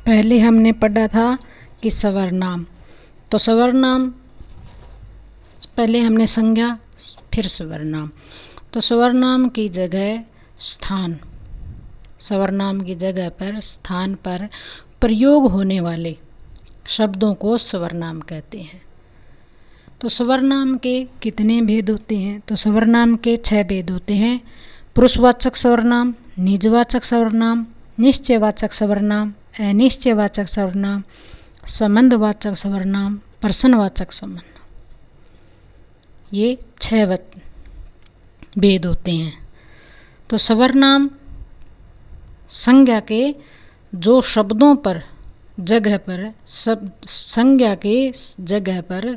पहले हमने पढ़ा था कि सवर्नाम। तो सवर्नाम पहले हमने संज्ञा फिर सवर्नाम। तो सवर्नाम की जगह स्थान, सवर्नाम की जगह पर स्थान पर प्रयोग होने वाले शब्दों को सवर्नाम कहते हैं। तो सवर्नाम के कितने भेद होते हैं? तो सवर्नाम के 6 भेद होते हैं। पुरुषवाचक सवर्नाम, निजवाचक सवर्नाम, निश्चयवाचक सवर्नाम, अनिश्चयवाचक सवर्नाम, संबंधवाचक सवर्नाम, प्रश्नवाचक सवर्नाम। ये 6 भेद होते हैं। तो सवर्नाम संज्ञा के जो शब्दों पर जगह पर संज्ञा के जगह पर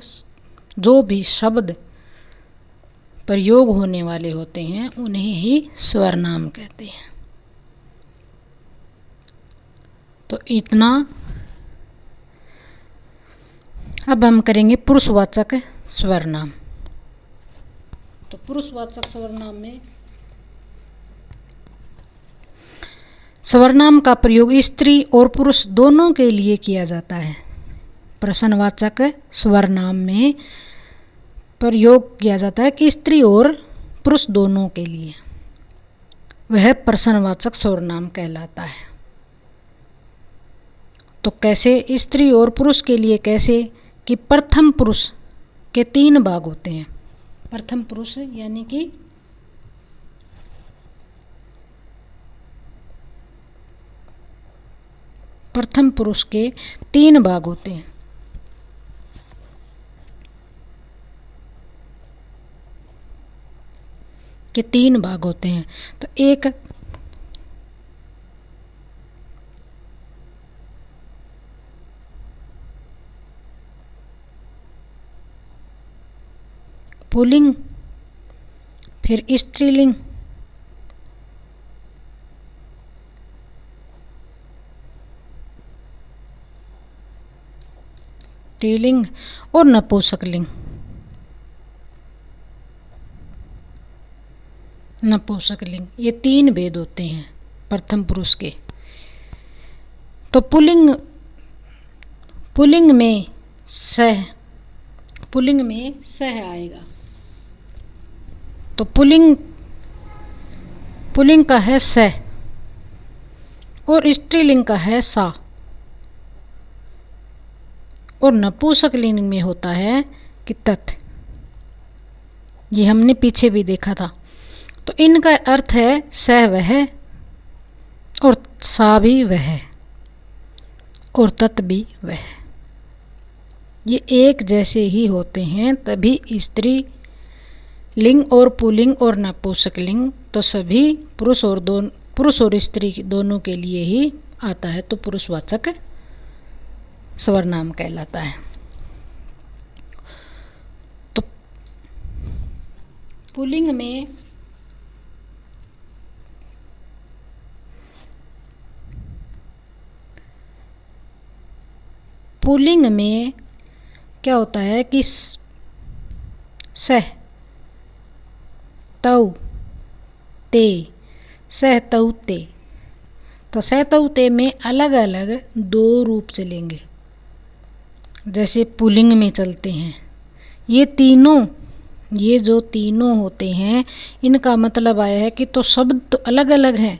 जो भी शब्द प्रयोग होने वाले होते हैं उन्हें ही सवर्नाम कहते हैं। तो इतना। अब हम करेंगे पुरुषवाचक सवर्नाम। तो पुरुषवाचक सवर्नाम में सवर्नाम का प्रयोग स्त्री और पुरुष दोनों के लिए किया जाता है। प्रश्नवाचक सवर्नाम में प्रयोग किया जाता है कि स्त्री और पुरुष दोनों के लिए, वह प्रश्नवाचक सवर्नाम कहलाता है। तो कैसे स्त्री और पुरुष के लिए? कैसे कि प्रथम पुरुष के 3 भाग होते हैं। प्रथम पुरुष यानी कि प्रथम पुरुष के 3 भाग होते हैं। के 3 भाग होते हैं। तो एक पुल्लिंग, फिर स्त्रीलिंग, स्त्रीलिंग और नपुंसकलिंग। नपुंसकलिंग, ये 3 भेद होते हैं प्रथम पुरुष के। तो पुल्लिंग में सह आएगा। तो पुल्लिंग का है सह और स्त्रीलिंग का है सा, और नपुंसकलिंग में होता है कि तत्। ये हमने पीछे भी देखा था। तो इनका अर्थ है सह वह और सा भी वह और तत् भी वह। ये एक जैसे ही होते हैं, तभी स्त्री लिंग और पुल्लिंग और नपुंसकलिंग तो सभी पुरुष और स्त्री दोनों के लिए ही आता है। तो पुरुषवाचक सवर्नाम कहलाता है। तो पुल्लिंग में क्या होता है कि सह तौ ते, सह तौ ते। तो सह तौ ते में अलग अलग 2 रूप चलेंगे, जैसे पुल्लिंग में चलते हैं। ये जो तीनों होते हैं, इनका मतलब आया है कि तो शब्द तो अलग अलग हैं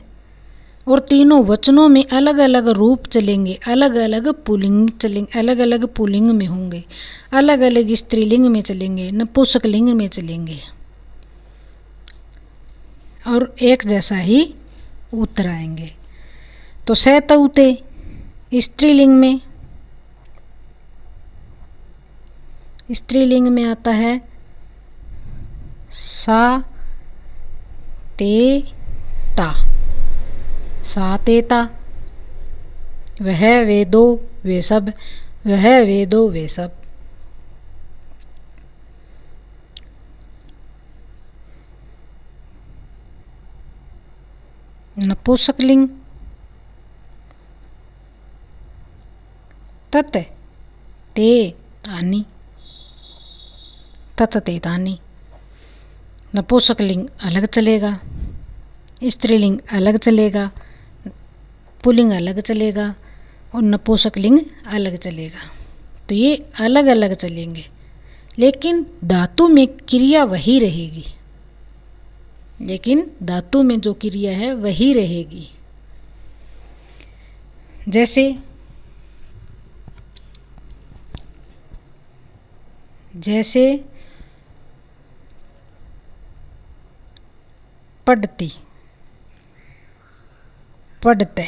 और तीनों वचनों में अलग अलग रूप चलेंगे, अलग अलग पुल्लिंग चलेंगे, अलग अलग पुल्लिंग में होंगे, अलग अलग स्त्रीलिंग में चलेंगे, नपुंसकलिंग में चलेंगे और एक जैसा ही उत्तर आएंगे। तो सह तौ ते स्त्रीलिंग में आता है सा ते ता, सा ते ता। वह वे दो वे सब, वह वे दो वे सब। नपुंसकलिंग तत् ते तानि, तत् ते तानि। नपुंसकलिंग अलग चलेगा, स्त्रीलिंग अलग चलेगा, पुल्लिंग अलग चलेगा, और नपुंसकलिंग अलग चलेगा। तो ये अलग अलग चलेंगे, लेकिन धातु में क्रिया वही रहेगी, लेकिन धातु में जो क्रिया है वही रहेगी। जैसे पढ़ती, पढ़ते,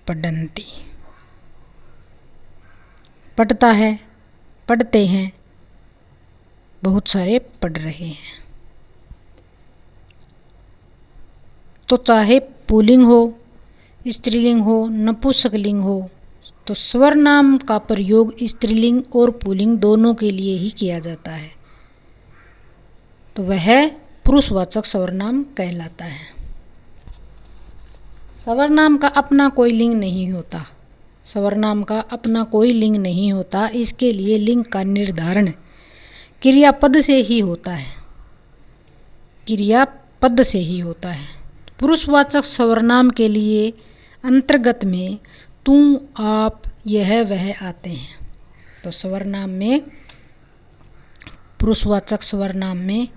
पढ़ंती, पढ़ता है, पढ़ते हैं, बहुत सारे पढ़ रहे हैं। तो चाहे पुल्लिंग हो, स्त्रीलिंग हो, नपुंसकलिंग हो, तो स्वर नाम का प्रयोग स्त्रीलिंग और पुल्लिंग दोनों के लिए ही किया जाता है, तो वह पुरुषवाचक स्वर्नाम कहलाता है। स्वर्नाम का अपना कोई लिंग नहीं होता, स्वर्नाम का अपना कोई लिंग नहीं होता। इसके लिए लिंग का निर्धारण क्रियापद से ही होता है, क्रियापद से ही होता है। पुरुषवाचक स्वर्नाम के लिए अंतर्गत में तू, आप, यह, वह आते हैं। तो स्वर्नाम में, पुरुषवाचक स्वर्नाम में,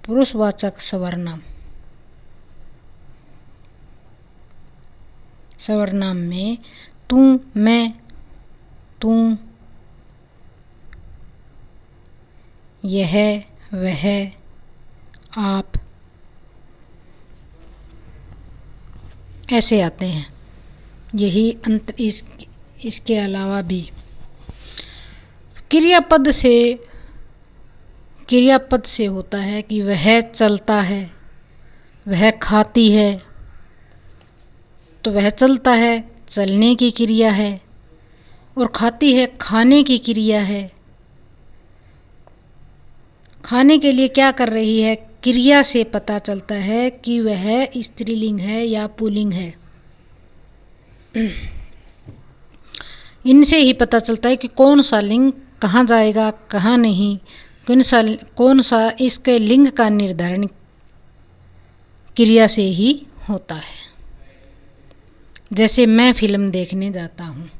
पुरुषवाचक स्वर्नाम, स्वर्नाम में तू, मैं, तू, यह, वह, आप ऐसे आते हैं। यही अंतर, इसके अलावा भी क्रियापद से होता है कि वह चलता है, वह खाती है, तो वह चलता है, चलने की क्रिया है, और खाती है, खाने की क्रिया है। खाने के लिए क्या कर रही है, क्रिया से पता चलता है कि वह स्त्रीलिंग है या पुल्लिंग है। इनसे ही पता चलता है कि कौन सा लिंग कहाँ जाएगा, कहाँ नहीं, कौन सा इसके लिंग का निर्धारण क्रिया से ही होता है। जैसे मैं फिल्म देखने जाता हूँ,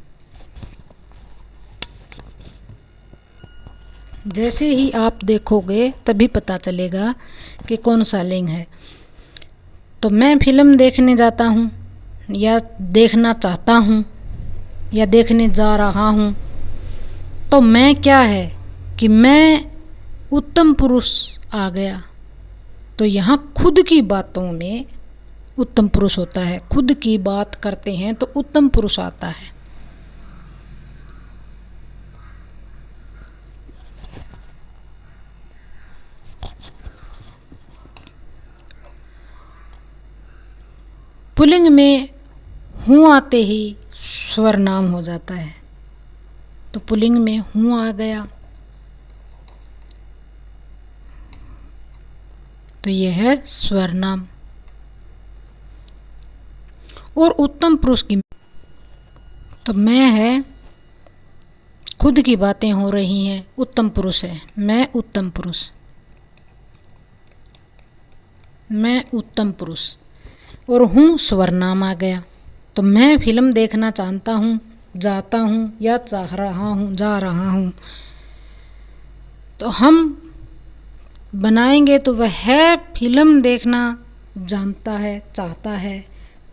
जैसे ही आप देखोगे तभी पता चलेगा कि कौन सा लिंग है। तो मैं फिल्म देखने जाता हूँ, या देखना चाहता हूँ, या देखने जा रहा हूँ, तो मैं क्या है कि मैं उत्तम पुरुष आ गया। तो यहाँ खुद की बातों में उत्तम पुरुष होता है, खुद की बात करते हैं तो उत्तम पुरुष आता है। पुल्लिंग में हूँ आते ही स्वर नाम हो जाता है। तो पुल्लिंग में हूँ आ गया, तो यह है स्वर नाम। और उत्तम पुरुष की, तो मैं है, खुद की बातें हो रही हैं, उत्तम पुरुष है, मैं उत्तम पुरुष, मैं उत्तम पुरुष। और हूँ स्वर नाम आ गया। तो मैं फिल्म देखना चाहता हूँ, जाता हूँ, या चाह रहा हूँ, जा रहा हूँ। तो हम बनाएंगे तो वह फिल्म देखना जानता है, चाहता है,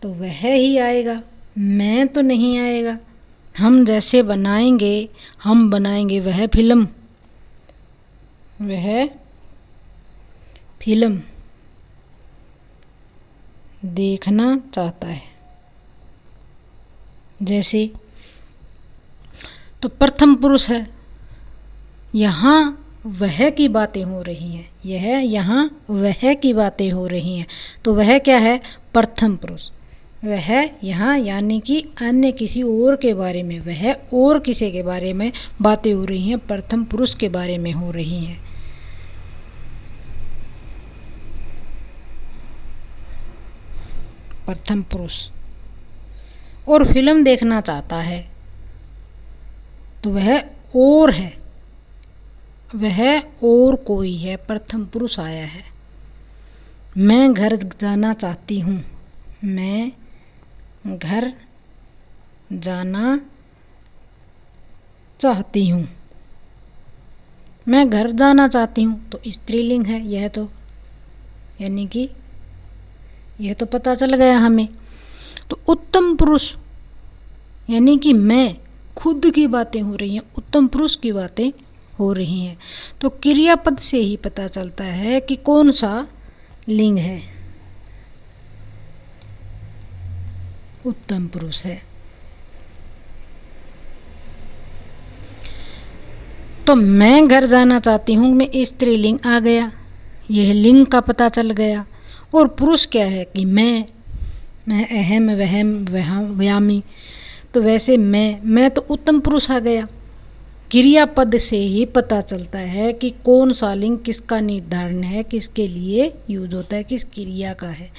तो वह ही आएगा, मैं तो नहीं आएगा। हम जैसे बनाएंगे, हम बनाएंगे वह फिल्म, वह फिल्म देखना चाहता है। जैसे तो प्रथम पुरुष है, यहाँ वह की बातें हो रही हैं, यह यहाँ वह की बातें हो रही हैं, तो वह क्या है, प्रथम पुरुष। वह यहाँ यानी कि अन्य किसी और के बारे में, वह और किसी के बारे में बातें हो रही हैं, प्रथम पुरुष के बारे में हो रही हैं। प्रथम पुरुष। और फिल्म देखना चाहता है, तो वह और है, वह और कोई है, प्रथम पुरुष आया है। मैं घर जाना चाहती हूँ। मैं घर जाना चाहती हूँ। मैं घर जाना चाहती हूँ तो स्त्रीलिंग है यह तो, यानी कि यह तो पता चल गया हमें। तो उत्तम पुरुष यानी कि मैं खुद की बातें हो रही हैं, उत्तम पुरुष की बातें हो रही हैं। तो क्रियापद से ही पता चलता है कि कौन सा लिंग है, उत्तम पुरुष है। तो मैं घर जाना चाहती हूँ में स्त्रीलिंग आ गया, यह लिंग का पता चल गया। और पुरुष क्या है कि मैं अहम वहम व्यामी, तो वैसे मैं तो उत्तम पुरुष आ गया। क्रियापद से ही पता चलता है कि कौन सा लिंग किसका निर्धारण है, किसके लिए यूज होता है, किस क्रिया का है,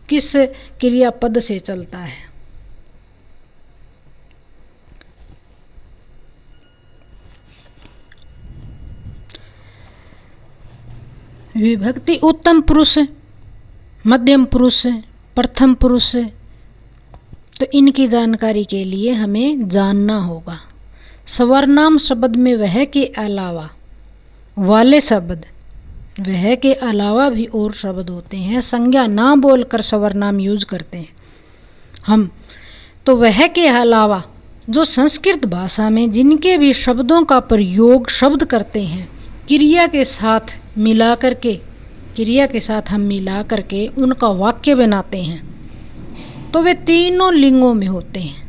किस क्रियापद से चलता है। विभक्ति उत्तम पुरुष, मध्यम पुरुष, प्रथम पुरुष, तो इनकी जानकारी के लिए हमें जानना होगा। सवर्नाम शब्द में वह के अलावा वाले शब्द, वह के अलावा भी और शब्द होते हैं, संज्ञा ना बोलकर सवर्नाम यूज करते हैं हम। तो वह के अलावा जो संस्कृत भाषा में जिनके भी शब्दों का प्रयोग शब्द करते हैं, क्रिया के साथ मिला करके, क्रिया के साथ हम मिला करके उनका वाक्य बनाते हैं, तो वे तीनों लिंगों में होते हैं,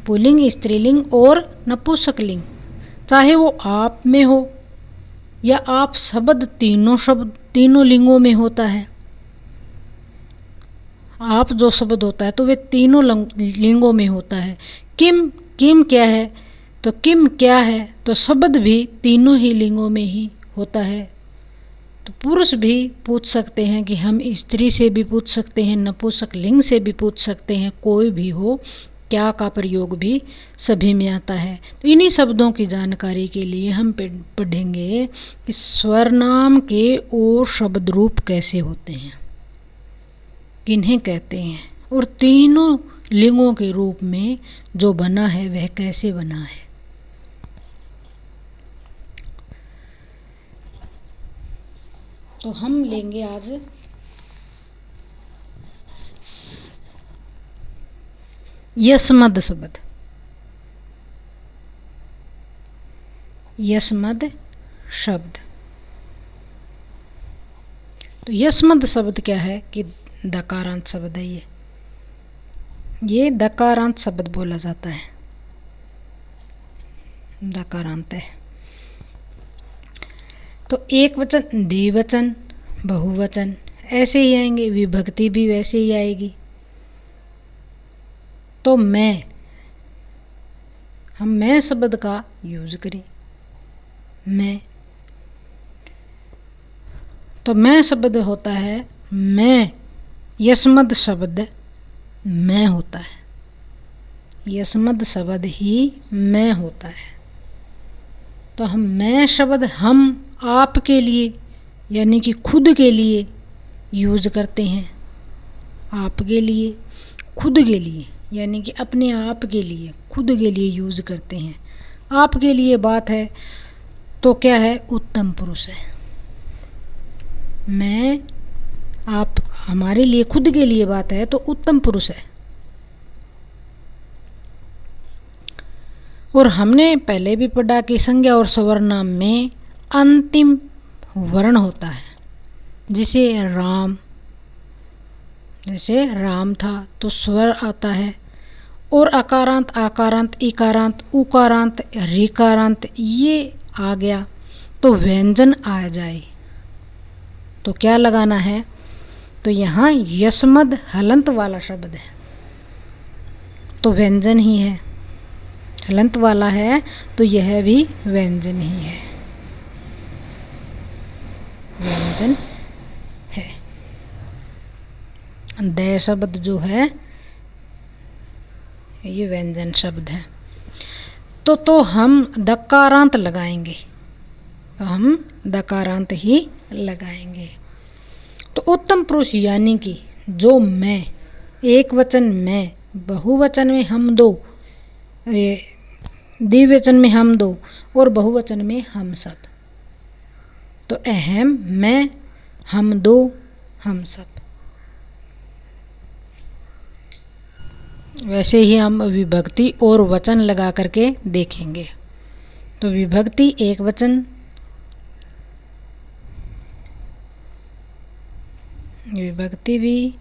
पुल्लिंग, स्त्रीलिंग और नपुंसकलिंग। चाहे वो आप में हो या आप शब्द तीनों लिंगों में होता है। आप जो शब्द होता है तो वे तीनों लिंगों में होता है। किम क्या है, तो किम क्या है, तो शब्द भी तीनों ही लिंगों में ही होता है। तो पुरुष भी पूछ सकते हैं कि हम स्त्री से भी पूछ सकते हैं, नपुंसक लिंग से भी पूछ सकते हैं, कोई भी हो, क्या का प्रयोग भी सभी में आता है। तो इन्हीं शब्दों की जानकारी के लिए हम पढ़ेंगे कि स्वरनाम के और शब्द रूप कैसे होते हैं, किन्हें कहते हैं, और तीनों लिंगों के रूप में जो बना है वह कैसे बना है। तो हम लेंगे आज यस्मद शब्द। यस्मद शब्द, तो यस्मद शब्द क्या है कि दकारांत शब्द है। ये दकारांत शब्द बोला जाता है, दकारांत है। तो एक वचन, द्विवचन, बहुवचन ऐसे ही आएंगे, विभक्ति भी वैसे ही आएगी। तो हम मैं शब्द का यूज करें, मैं, तो मैं शब्द होता है मैं, यस्मद शब्द मैं होता है, यस्मद शब्द ही मैं होता है। तो हम मैं शब्द हम आपके लिए यानी कि खुद के लिए यूज करते हैं, आपके लिए, खुद के लिए यानी कि अपने आप के लिए, खुद के लिए यूज करते हैं। आपके लिए बात है तो क्या है, उत्तम पुरुष है। मैं, आप, हमारे लिए, खुद के लिए बात है तो उत्तम पुरुष है। और हमने पहले भी पढ़ा कि संज्ञा और सवर्नाम में अंतिम वर्ण होता है। जैसे राम था तो स्वर आता है, और अकारांत, आकारांत, इकारांत, उकारांत, ऋकारांत ये आ गया तो व्यंजन आ जाए तो क्या लगाना है, तो यहाँ यस्मद हलंत वाला शब्द है तो व्यंजन ही है, हलंत वाला है तो यह भी व्यंजन ही है, व्यंजन है। दय शब्द जो है ये व्यंजन शब्द है। तो हम दकारांत लगाएंगे, तो हम दकारांत ही लगाएंगे। तो उत्तम पुरुष यानी कि जो मैं, एक वचन मैं, बहुवचन में हम दो, द्विवचन में हम दो और बहुवचन में हम सब। तो अहम, मैं, हम दो, हम सब। वैसे ही हम विभक्ति और वचन लगा करके देखेंगे। तो विभक्ति एक वचन, विभक्ति भी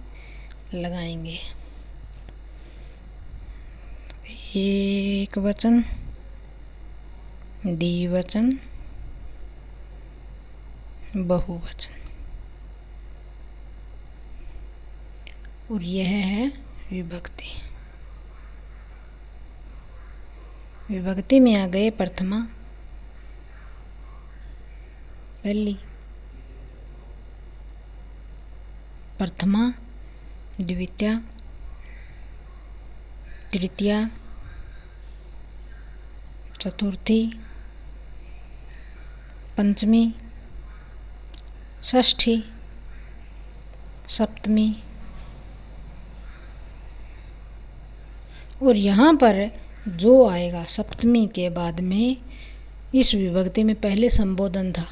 लगाएंगे। एक वचन, द्विवचन, बहुवचन, और यह है विभक्ति। विभक्ति में आ गए प्रथमा, पहली, प्रथमा, द्वितीया, तृतीया, चतुर्थी, पंचमी, षष्ठी, सप्तमी। और यहाँ पर जो आएगा सप्तमी के बाद में, इस विभक्ति में पहले संबोधन था,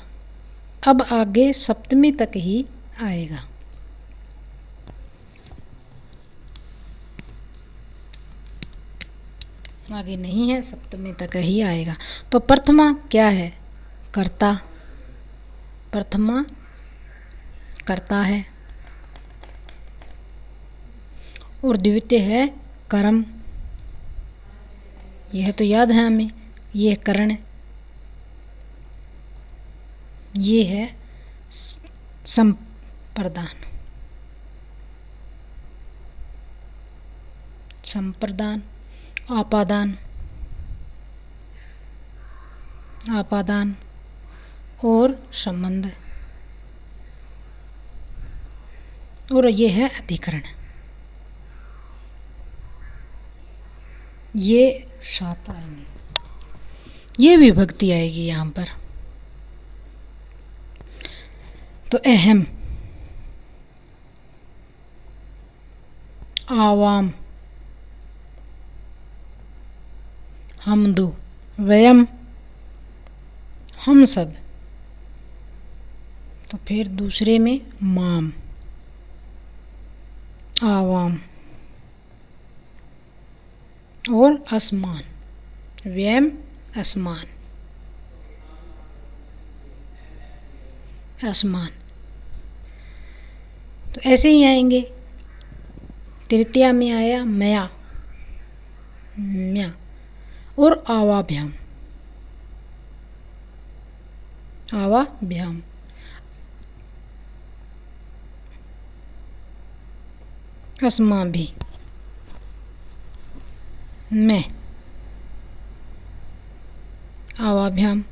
अब आगे सप्तमी तक ही आएगा। आगे नहीं है, सप्तमी तक ही आएगा। तो प्रथमा क्या है? कर्ता। प्रथमा कर्ता है। और द्वितीय है कर्म। यह तो याद है हमें, ये करण, ये है संप्रदान। संप्रदान, आपादान, आपादान और संबंध, और ये है अधिकरण। ये 7 आएंगे, ये विभक्ति आएगी यहाँ पर। तो अहम, आवाम, हम दो, वयम, हम सब। तो फिर दूसरे में माम, आवाम और असमान, व्यम, असमान, असमान। तो ऐसे ही आएंगे। तृतीया में आया मया, म्या, और आवाभ्याम, आवाभ्याम, अस्मा भी, मैं, आवाभ्याम,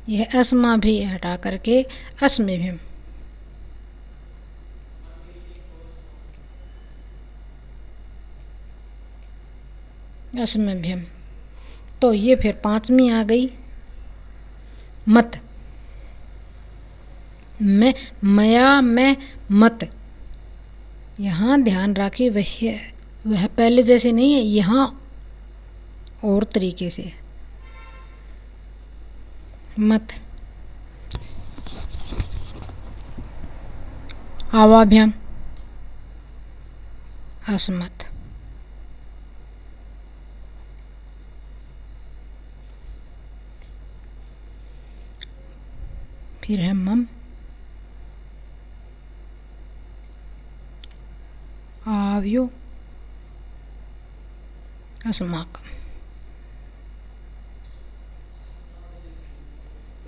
यह अस्मा भी हटा करके अस्मभ्यम, अस्मभ्यम। तो ये फिर 5वीं आ गई मत। मैं, मया, मैं, मत। यहाँ ध्यान रखिए, वह पहले जैसे नहीं है, यहाँ और तरीके से मत, आवाभ्याम, असमत। फिर है मम, आव्यो, अस्माकम,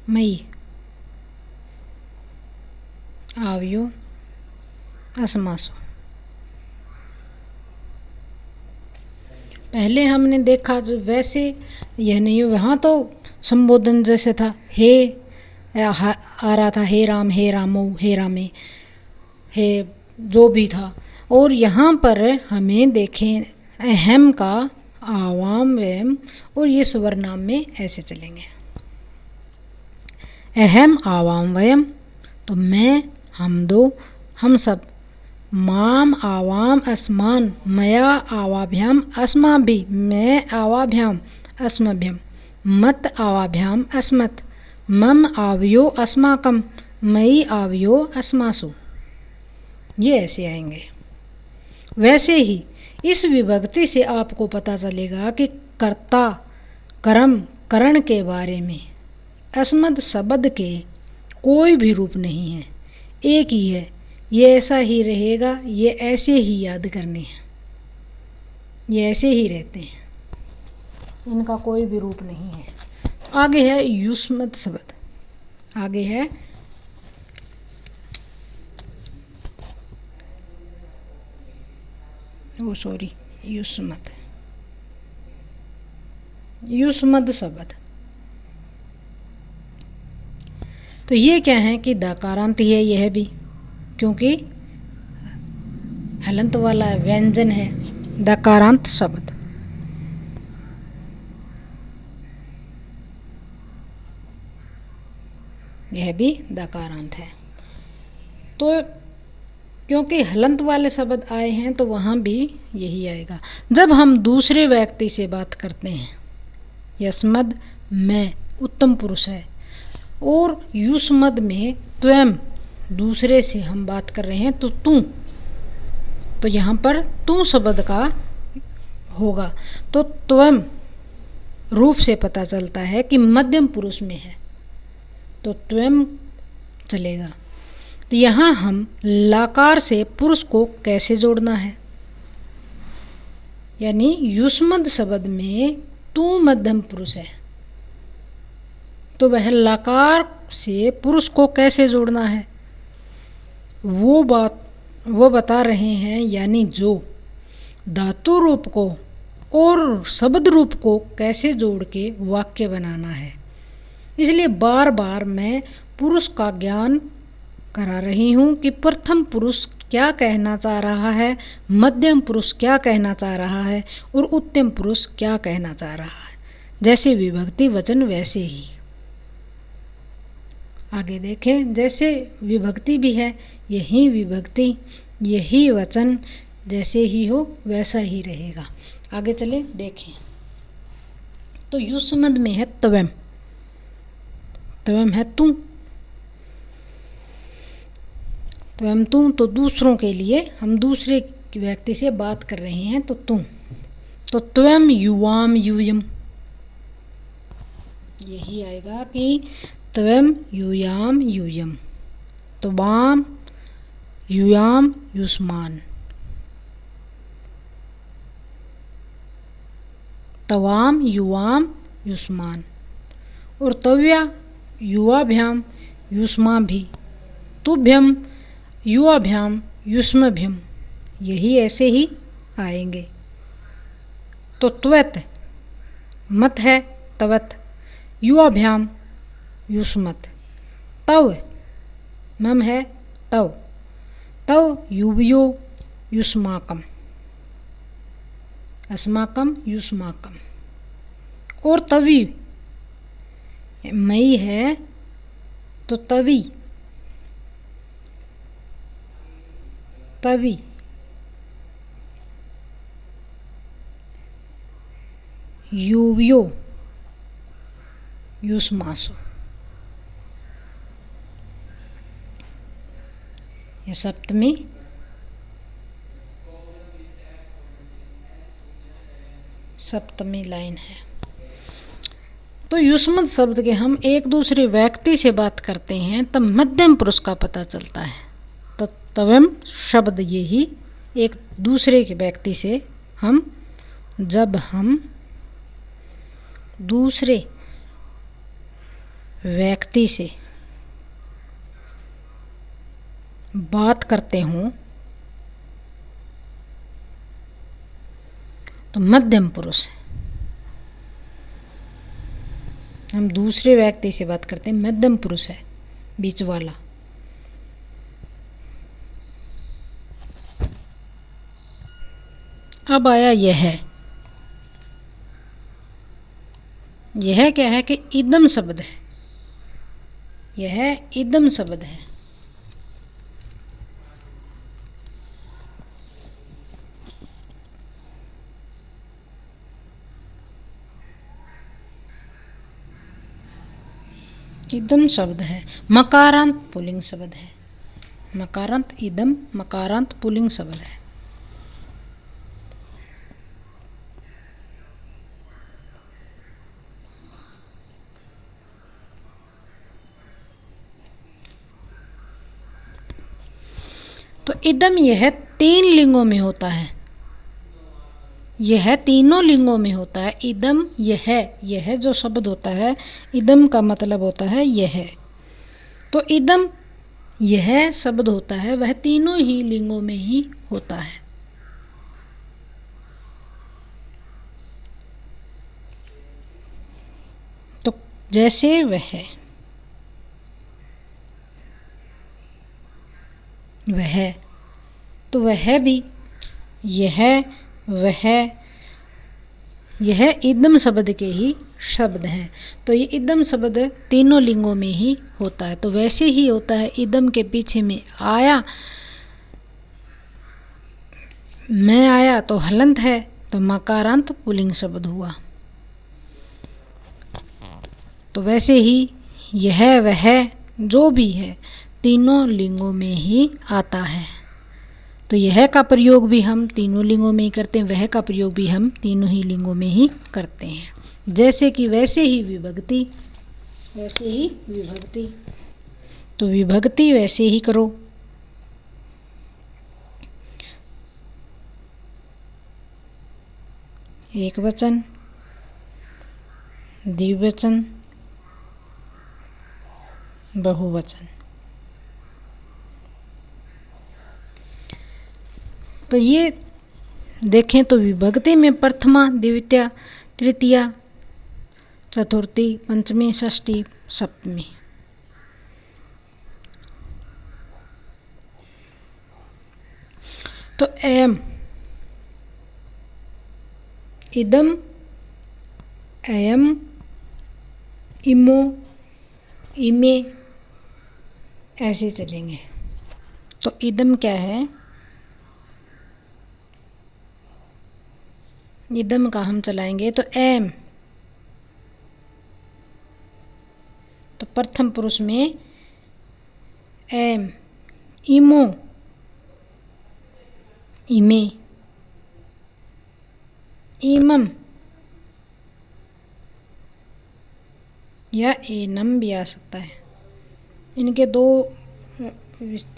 मई, आव्यो, अस्मासु। पहले हमने देखा जो वैसे यह नहीं हो, वहाँ तो संबोधन जैसे था, हे आ रहा था, हे राम, हे रामो, हे रामे, हे जो भी था। और यहाँ पर हमें देखें अहम का आवाम, व्यम, और ये स्वर्नाम में ऐसे चलेंगे। अहम, आवाम, व्यम। तो मैं, हम दो, हम सब। माम आवाम अस्मान, मया आवाभ्याम अस्माभि, मैं आवाभ्याम अस्मभ्यम, मत आवाभ्याम अस्मत्, मम आवयो अस्माकम, मयि आवयो अस्मासु। ये ऐसे आएंगे। वैसे ही इस विभक्ति से आपको पता चलेगा कि कर्ता कर्म करण के बारे में अस्मद शब्द के कोई भी रूप नहीं है, एक ही है। ये ऐसा ही रहेगा, ये ऐसे ही याद करने हैं, ये ऐसे ही रहते हैं, इनका कोई भी रूप नहीं है। तो आगे है युष्मद शब्द, आगे है युष्मद शब्द। तो ये क्या है कि दकारांत ही है यह भी, क्योंकि हलंत वाला व्यंजन है, दकारांत शब्द। यह भी दकारांत है। तो क्योंकि हलंत वाले शब्द आए हैं तो वहाँ भी यही आएगा। जब हम दूसरे व्यक्ति से बात करते हैं, यस्मद मैं उत्तम पुरुष है, और युष्मद में त्वम दूसरे से हम बात कर रहे हैं तो तू, तो यहाँ पर तू शब्द का होगा। तो त्वम रूप से पता चलता है कि मध्यम पुरुष में है, तो त्वम चलेगा। तो यहाँ हम लाकार से पुरुष को कैसे जोड़ना है, यानी युष्मद शब्द में तू मध्यम पुरुष है, तो वह लकार से पुरुष को कैसे जोड़ना है वो बता रहे हैं। यानी जो धातु रूप को और शब्द रूप को कैसे जोड़ के वाक्य बनाना है। इसलिए बार बार मैं पुरुष का ज्ञान करा रही हूँ कि प्रथम पुरुष क्या कहना चाह रहा है, मध्यम पुरुष क्या कहना चाह रहा है, और उत्तम पुरुष क्या कहना चाह रहा है। जैसे विभक्ति वचन वैसे ही। आगे देखें, जैसे विभक्ति भी है, यही विभक्ति यही वचन जैसे ही हो वैसा ही रहेगा। आगे चले देखें। तो युष्मद में है त्वम, त्वम है तू, त्वम तू, तो दूसरों के लिए हम दूसरे व्यक्ति से बात कर रहे हैं तो तू। तो त्वम युवाम यूयम, यही आएगा कि त्वम यूयाम यूयम, त्वाम यूयाम युष्मान, तवाम युवाम युष्मान, और तव्या युवाभ्याम युष्माभि, तुभ्यम युवाभ्याम युष्मभ्यम, यही ऐसे ही आएंगे। तो त्वत मत है तवत, युवाभ्याम युष्मत, तव मम है तव, तव युवयो युष्माकम, अस्माकम युष्माकम, और तवी मई है तो तवी, तवी, युवयो युष्मासु, ये सप्तमी लाइन है। तो युष्मद शब्द के हम एक दूसरे व्यक्ति से बात करते हैं तब मध्यम पुरुष का पता चलता है। तो तवम शब्द यही एक दूसरे के व्यक्ति से जब हम दूसरे व्यक्ति से बात करते हों तो मध्यम पुरुष है। हम दूसरे व्यक्ति से बात करते हैं, मध्यम पुरुष है, बीच वाला। अब आया यह क्या है कि इदम शब्द है, यह इदम शब्द है। इदम शब्द है, मकारांत पुल्लिंग शब्द है। मकारांत इदम मकारांत पुल्लिंग शब्द है। तो इदम यह 3 लिंगों में होता है, यह तीनों लिंगों में होता है। इदम यह जो शब्द होता है, इदम का मतलब होता है यह। तो इदम यह शब्द होता है वह तीनों ही लिंगों में ही होता है। तो जैसे वह तो वह भी यह वह यह इदम शब्द के ही शब्द हैं। तो ये इदम शब्द तीनों लिंगों में ही होता है। तो वैसे ही होता है, इदम के पीछे में आया, मैं आया तो हलंत है, तो मकारांत पुल्लिंग शब्द हुआ। तो वैसे ही यह वह जो भी है तीनों लिंगों में ही आता है। तो यह का प्रयोग भी हम तीनों लिंगों में ही करते हैं, वह का प्रयोग भी हम तीनों ही लिंगों में ही करते हैं। जैसे कि वैसे ही विभक्ति, वैसे ही विभक्ति। तो विभक्ति वैसे ही करो। एक वचन, द्विवचन, बहुवचन। तो ये देखें तो विभक्ति में प्रथमा, द्वितीया, तृतीया, चतुर्थी, पंचमी, षष्ठी, सप्तमी। तो एम, इदम, एयम, इमो, इमे, ऐसे चलेंगे। तो इदम क्या है? इदम का हम चलाएंगे तो एम, तो प्रथम पुरुष में एम, इमो, इमे, इमम या एनम भी आ सकता है। इनके दो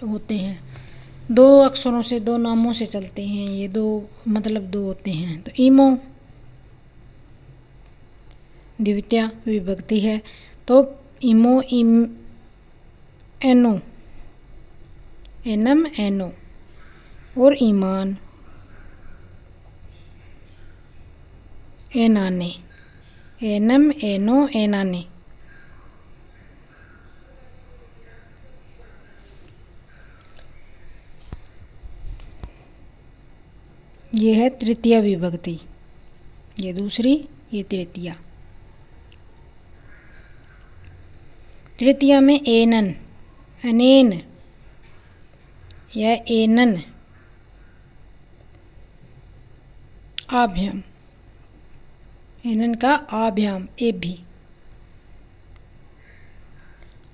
होते हैं, दो अक्षरों से, दो नामों से चलते हैं ये, दो मतलब दो होते हैं। तो इमो द्वितीया विभक्ति है, तो इमो, इम, एनो, एनम, एनो, और ईमान, एनाने, एनम, एनो, एनाने। ये है तृतीया विभक्ति, ये दूसरी, ये तृतीया। तृतीया में एनन, अनेन या एनन, आभ्याम, एनन का आभ्याम, ए भी,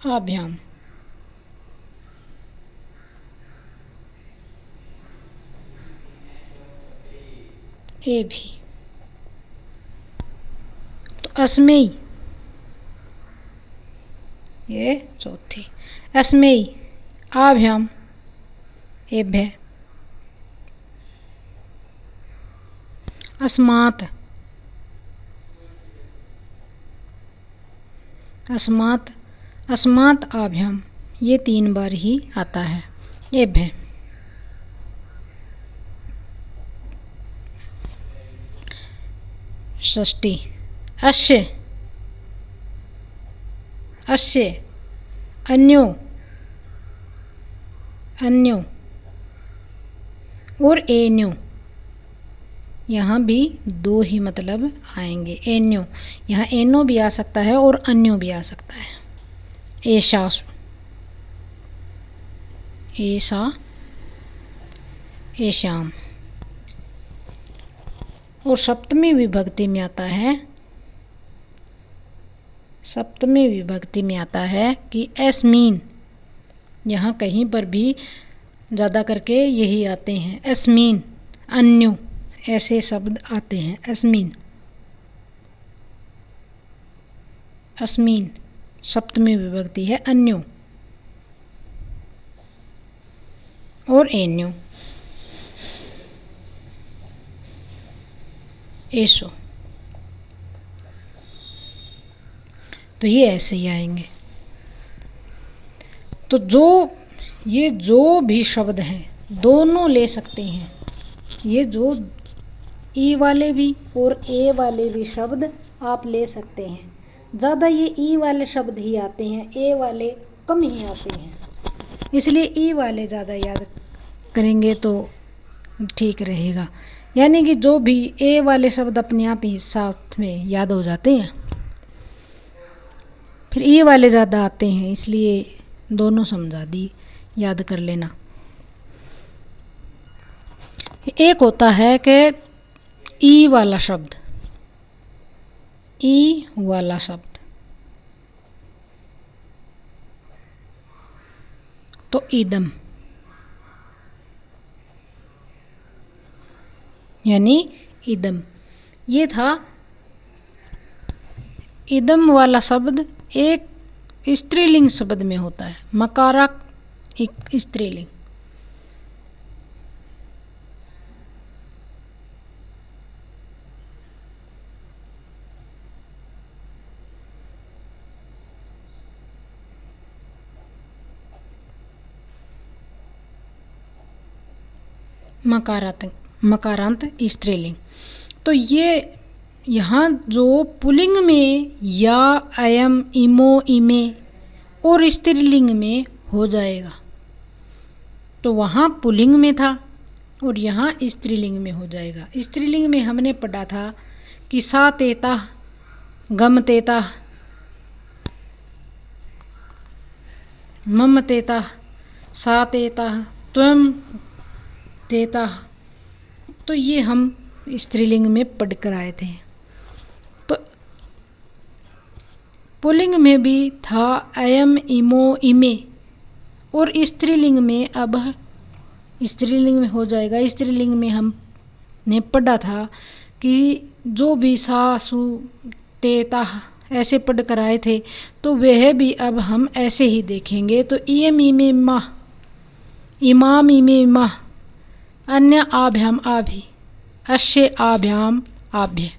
आभ्याम। ए भी। तो अस्मेई, ये चौथी, अस्मेई, आभ्याम, एभ्य। अस्मात्, अस्मात्, अस्मात् आभ्याम, ये 3 बार ही आता है, एभ्य। षष्ठी, अस्य, अस्य, अन्यो, अन्यो, और एन्यो। यहाँ भी 2 ही मतलब आएंगे, एन्यो। यहाँ एनो भी आ सकता है और अन्यो भी आ सकता है। एशासु, ऐसा, ऐशाम। और सप्तमी विभक्ति में आता है सप्तमी विभक्ति में आता है कि अस्मिन, यहाँ कहीं पर भी ज़्यादा करके यही आते हैं, अस्मिन, अन्यो, ऐसे शब्द आते हैं। अस्मिन, अस्मिन सप्तमी विभक्ति है, अन्यो और एन्यो, एसो। तो ये ऐसे ही आएंगे। तो ये जो भी शब्द हैं दोनों ले सकते हैं, ये जो ई वाले भी और ए वाले भी शब्द आप ले सकते हैं। ज़्यादा ये ई वाले शब्द ही आते हैं, ए वाले कम ही आते हैं, इसलिए ई वाले ज़्यादा याद करेंगे तो ठीक रहेगा। यानी कि जो भी ए वाले शब्द अपने आप ही साथ में याद हो जाते हैं, फिर ई वाले ज़्यादा आते हैं, इसलिए दोनों समझा दी, याद कर लेना। एक होता है कि ई वाला शब्द, ई वाला शब्द, तो ईदम, यानी ईदम, ये था। ईदम वाला शब्द एक स्त्रीलिंग शब्द में होता है, मकारक एक स्त्रीलिंग। मकारांत स्त्रीलिंग। तो ये यहाँ जो पुल्लिंग में या, अयम, इमो, इमे और स्त्रीलिंग में हो जाएगा, तो वहाँ पुल्लिंग में था और यहाँ स्त्रीलिंग में हो जाएगा। स्त्रीलिंग में हमने पढ़ा था कि सा तेता, गम तेता, मम तेता, सा तेता, त्वम तेता, तो ये हम स्त्रीलिंग में पढ़ कर आए थे। तो पुल्लिंग में भी था अयम, इमो, इमे, और स्त्रीलिंग में अब स्त्रीलिंग में हो जाएगा। स्त्रीलिंग में हमने पढ़ा था कि जो भी सा, सु, तेता ऐसे पढ़ कर आए थे, तो वह भी अब हम ऐसे ही देखेंगे। तो इयम, इमे, माह, इमाम, इमे, माह, अन्य, आभ्याम, आभि, अश्य, आभ्याम, आभ्य,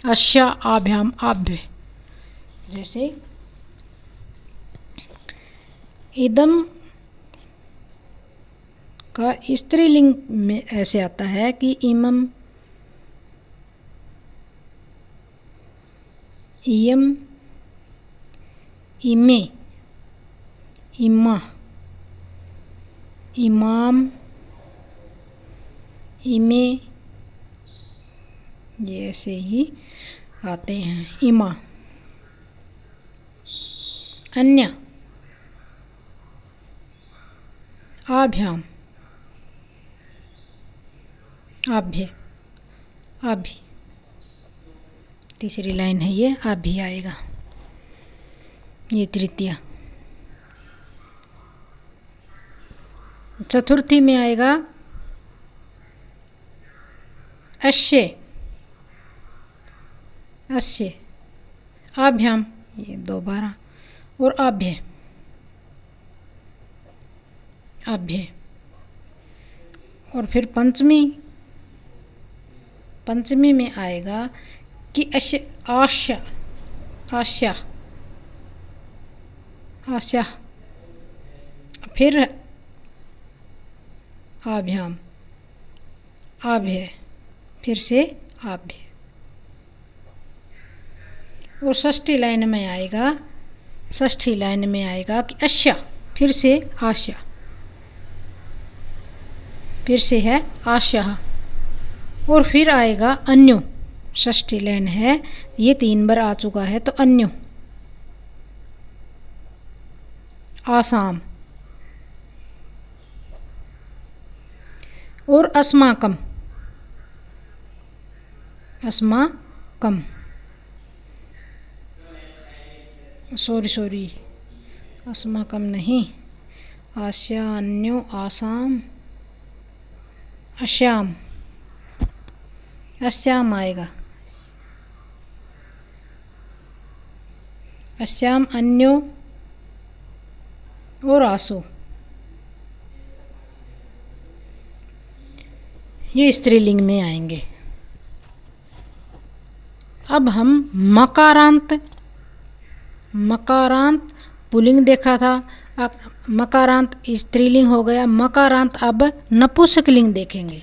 अश्या, आभ्याम, आभ्य। जैसे इदम का स्त्रीलिंग में ऐसे आता है कि इमम, इयम, इमे, इमा, इमाम, इमे, ये ऐसे ही आते हैं। इमा, अन्य, आभ्याम, आभ्य, आभि, तीसरी लाइन है ये, आभि आएगा, ये तृतीया। चतुर्थी में आएगा अश्य, अश्य, आभ्याम, ये दोबारा, और आभ्य, आभ्य। और फिर पंचमी, पंचमी में आएगा कि अश्य, आश्या, आश्या, आश्या, फिर आभ्याम, आभ्य, फिर से आभ्य। और षष्ठी लाइन में आएगा, षष्ठी लाइन में आएगा कि अश्या, फिर से आश्या, फिर से है आश्या, और फिर आएगा अन्यो। षष्ठी लाइन है, ये 3 बार आ चुका है, तो अन्यो, आसाम, और अस्माकम, अस्माकम, सॉरी अस्माकम नहीं, आस्यान्यो आसाम, अश्याम, अस्याम आएगा, अस्याम अन्यो और आसो, ये स्त्रीलिंग में आएंगे। अब हम मकारांत पुल्लिंग देखा था, मकारांत स्त्रीलिंग हो गया, मकारांत अब नपुंसकलिंग देखेंगे।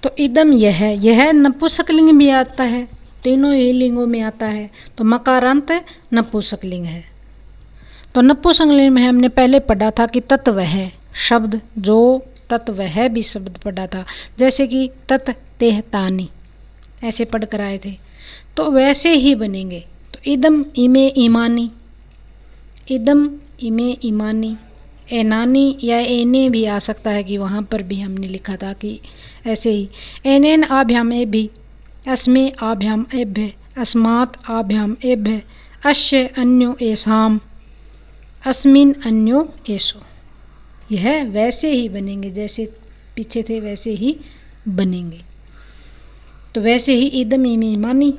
तो इदम यह नपुंसकलिंग भी आता है, तीनों ही लिंगों में आता है, तो मकारांत नपुंसकलिंग है। तो नपुंसकलिंग में हमने पहले पढ़ा था कि तत्व है शब्द, जो तत्व है भी शब्द पढ़ा था, जैसे कि तत् तेह तानी, ऐसे पढ़ कर आए थे। तो वैसे ही बनेंगे। तो इदम इमे ईमानी, इदम इमे ईमानी, एनानी या एने भी आ सकता है कि वहाँ पर भी हमने लिखा था कि ऐसे ही। एनेन आभ्याम एभि, अस्मे आभ्याम एभ्य, अस्मात् आभ्याम एभ्य, अस्य अन्यो एसाम, अस्मिन अन्यो एसो। यह वैसे ही बनेंगे, जैसे पीछे थे वैसे ही बनेंगे। तो वैसे ही इदम इमे ईमानी,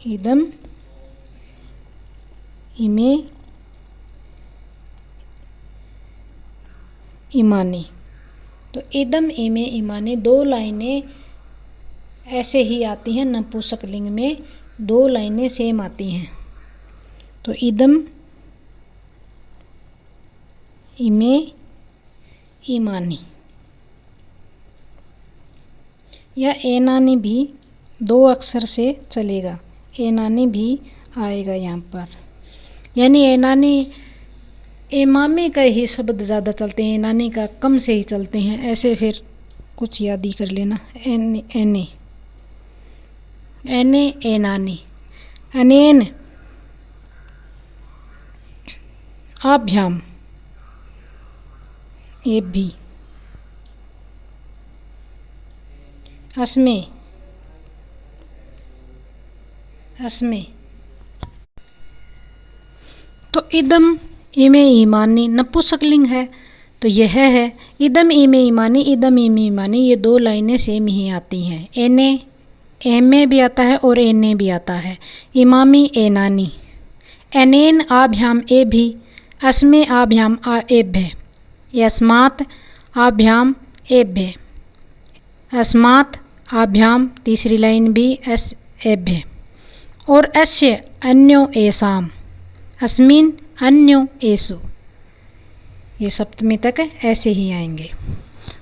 इदम इमे ईमानी। तो इदम इमे ईमानी 2 लाइनें ऐसे ही आती हैं, नपुंसकलिंग में 2 लाइनें सेम आती हैं। तो इदम इमे ईमानी, या एनानी भी 2 अक्षर से चलेगा, एनानी भी आएगा यहाँ पर। यानी एनानी एमामी का ही शब्द ज़्यादा चलते हैं, एनानी का कम से ही चलते हैं। ऐसे फिर कुछ याद ही कर लेना, एने एने एने एनानी, अनेन आभ्याम एभि, अस्मे अस्मे। तो इदम इमे ईमानी नपुंसकलिंग है, तो यह है इदम इमे ईमानी, इदम इमे ईमानी, ये 2 लाइनें सेम ही आती हैं। एने एमे भी आता है और एने भी आता है। इमामी एनानी, एनेन आभ्याम एभि, अस्मे आभ्याम एभ्य, यस्मात् आभ्याम एभ्य, अस्मात् आभ्याम, तीसरी लाइन भी एस एभ्य, और अस्य अन्यो एसाम, अस्मिन अन्यो एसो। ये सप्तमी तक ऐसे ही आएंगे।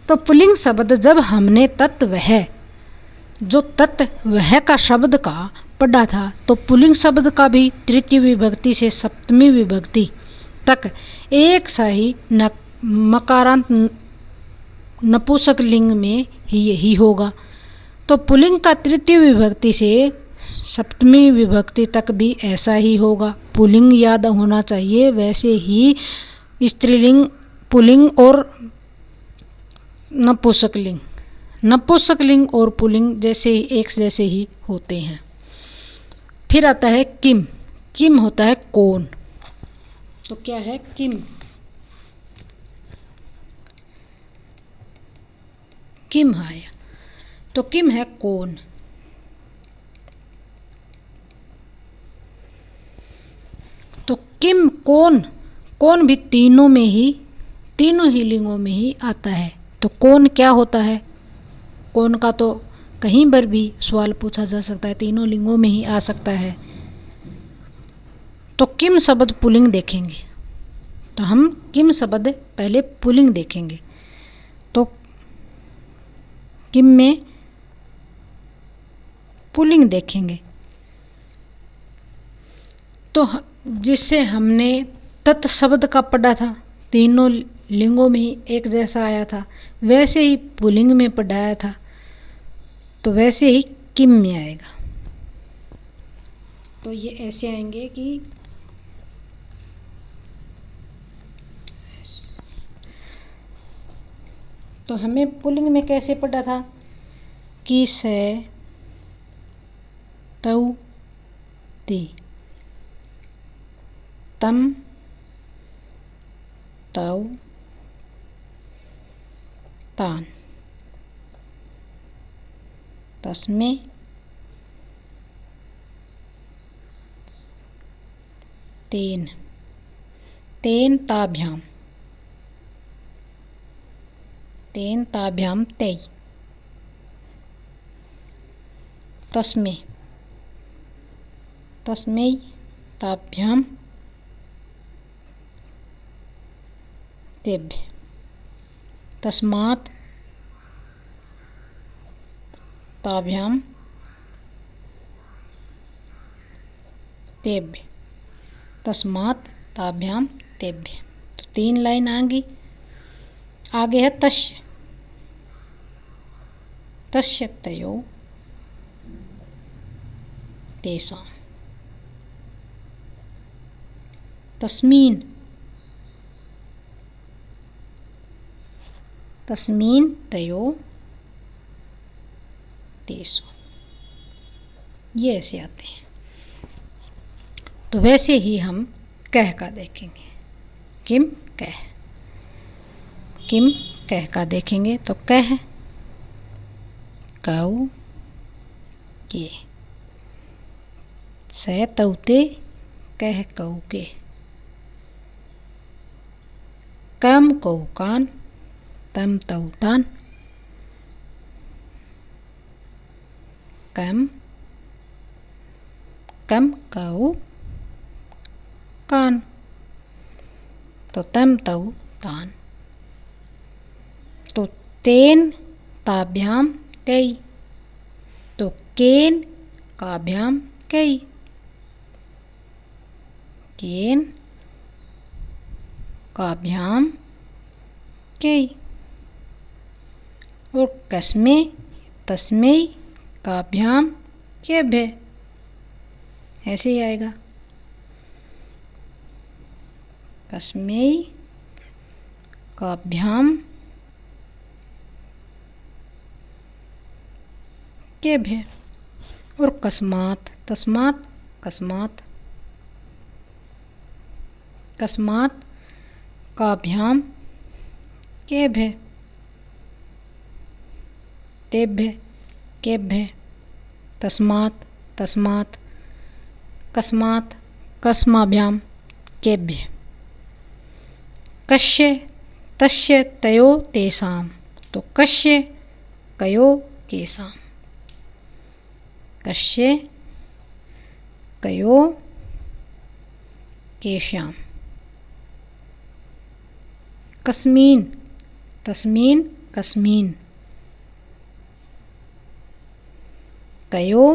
तो पुल्लिंग शब्द जब हमने तत्व है, जो तत्व है का शब्द का पढ़ा था, तो पुल्लिंग शब्द का भी तृतीय विभक्ति से सप्तमी विभक्ति तक एक सा ही मकारांत नपुंसकलिंग में ही यही होगा। तो पुल्लिंग का तृतीय विभक्ति से सप्तमी विभक्ति तक भी ऐसा ही होगा। पुल्लिंग याद होना चाहिए, वैसे ही स्त्रीलिंग, पुल्लिंग और नपुंसकलिंग, नपुंसकलिंग और पुल्लिंग जैसे एक जैसे ही होते हैं। फिर आता है किम, किम होता है कौन। तो क्या है किम, किम आया, तो किम है कौन। तो किम कौन, कौन भी तीनों में ही, तीनों ही लिंगों में ही आता है। तो कौन क्या होता है, कौन का तो कहीं पर भी सवाल पूछा जा सकता है, तीनों लिंगों में ही आ सकता है। तो किम शब्द पुल्लिंग देखेंगे, तो हम किम शब्द पहले पुल्लिंग देखेंगे। तो किम में पुल्लिंग देखेंगे, तो जिससे हमने तत् शब्द का पढ़ा था, तीनों लिंगों में ही एक जैसा आया था, वैसे ही पुल्लिंग में पढ़ाया था, तो वैसे ही किम में आएगा। तो ये ऐसे आएंगे कि तो हमें पुल्लिंग में कैसे पढ़ा था कि से तौ ते तम तौ तान तस्मै तेन तेन ताभ्याम तै तस्मै ताभ्याम तेभ्य तस्मात् ताभ्याम तेभ्य तस्मात् ताभ्याम तेभ्य। तो 3 लाइन आगे है तस्य तयो तेषां तस्मिन् तयो तेषु। ये ऐसे आते हैं। तो वैसे ही हम कह का देखेंगे। किम कह का देखेंगे तो कह कौ के से तौते कह कौ के कम कौ कान तम तौ तान कम कौ कान तो तम तौ तान। तो तेन ताभ्याम तै तो केन काभ्याम कै केन काभ्याम कै और कस्मै तस्मै काभ्याम केभ्य। ऐसे ही आएगा कस्मै काभ्याम केभ्य और तस्मात् काभ्याम केभ्य तेभ्य केभ्य तस्मात् कस्माभ्याम केभ्य कस्य तस्य तयो तेषां तो कस्य कयो केषां कस्य कयो केषां कस्मिन् कस्मिन् कयो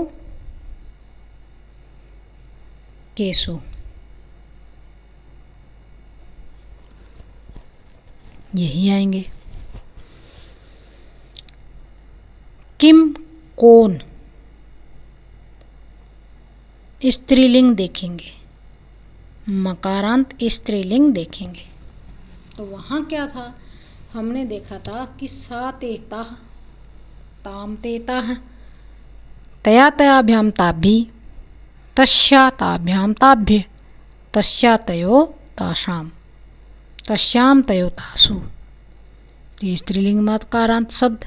केषु। यही आएंगे। किम कौन स्त्रीलिंग देखेंगे, मकारांत स्त्रीलिंग देखेंगे। तो वहाँ क्या था, हमने देखा था कि सा तेता ताम तेता तया तयाभ्याम ताभ्यि तस्या ताभ्याम ताभ्य तस्या तयो तासाम तस्याम तयो तासु। ये स्त्रीलिंग मकारांत शब्द।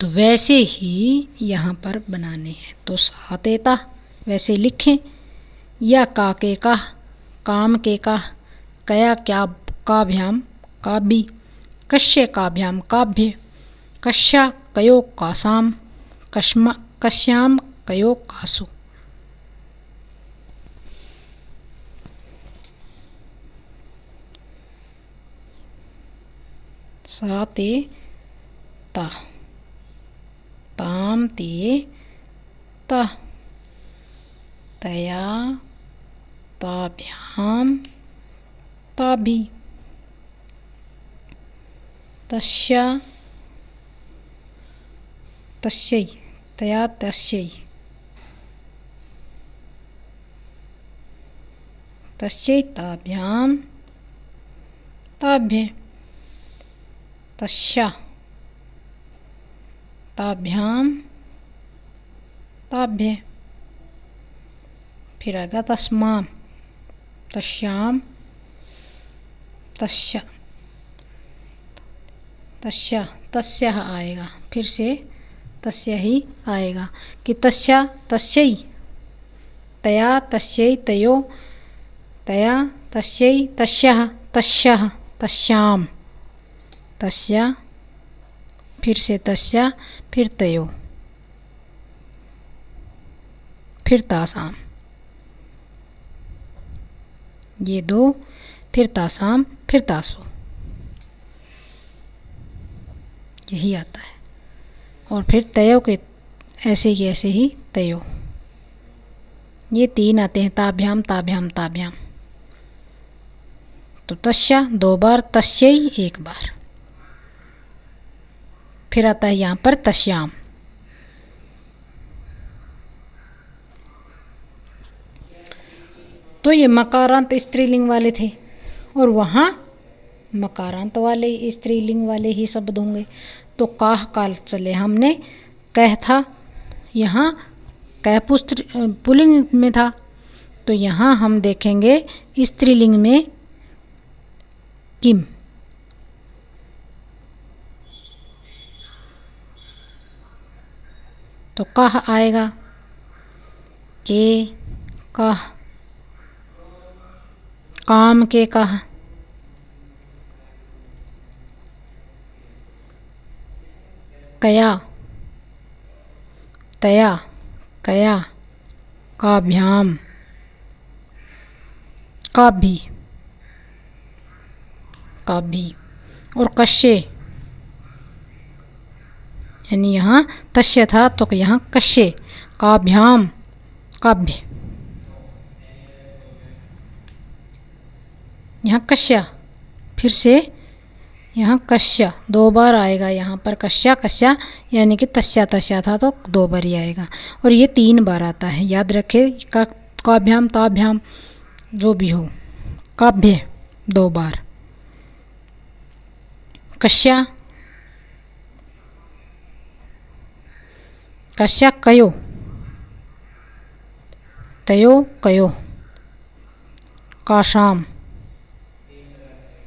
तो वैसे ही यहाँ पर बनाने हैं। तो सा तेता वैसे लिखें या का के का काम के का कया क्या काभ्याम काभि कस्य काभ्याम काभ्य कस्या कयो कासाम कस्याम कयो कासु। सा ते ता ताम ते ता तया ताभ्याम ताभि तस्या तस्यै तया तस्यै तस्यै ताभ्याम ताभ्य तस्या ताभ्याम ताभ्य, फिर आएगा तस्माम तस्याम तस्य तस्य तस्यः आएगा, फिर से तस्य ही आएगा कि तस्या तस्यै, तया तस्यै तयो, तया तस्यै तस्यः तस्यः तस्याम तस्या, फिर से तस्या, फिर तयो, फिर तासाम, ये दो, फिर तासाम, फिर तासो, यही आता है। और फिर तयो के ऐसे ही ऐसे ही तयो, ये तीन आते हैं, ताभ्याम ताभ्याम ताभ्याम। तो तस्या 2 बार, तस्यै 1 बार, फिर आता है यहाँ पर तस्याम। तो ये मकारांत स्त्रीलिंग वाले थे और वहाँ मकारांत वाले स्त्रीलिंग वाले ही शब्द होंगे। तो काह काल चले हमने, कह था, यहाँ कह पुल्लिंग में था, तो यहाँ हम देखेंगे स्त्रीलिंग में किम। तो कह आएगा, के कह, काम के कह, कया तया कया, काभ्याम काभी काभी, और कश्ये, यानी यहाँ तस्य था तो यहाँ कश्ये, काभ्याम काभ्य, यहाँ कश्या, फिर से यहाँ कश्या 2 बार आएगा, यहाँ पर कश्या कश्या, यानी कि तस्या तस्या था तो 2 बार ही आएगा। और ये 3 बार आता है, याद रखे, काभ्याम ताभ्याम जो भी हो, काभ्य 2 बार, कश्या कश्या कयो, तयो कयो, काशाम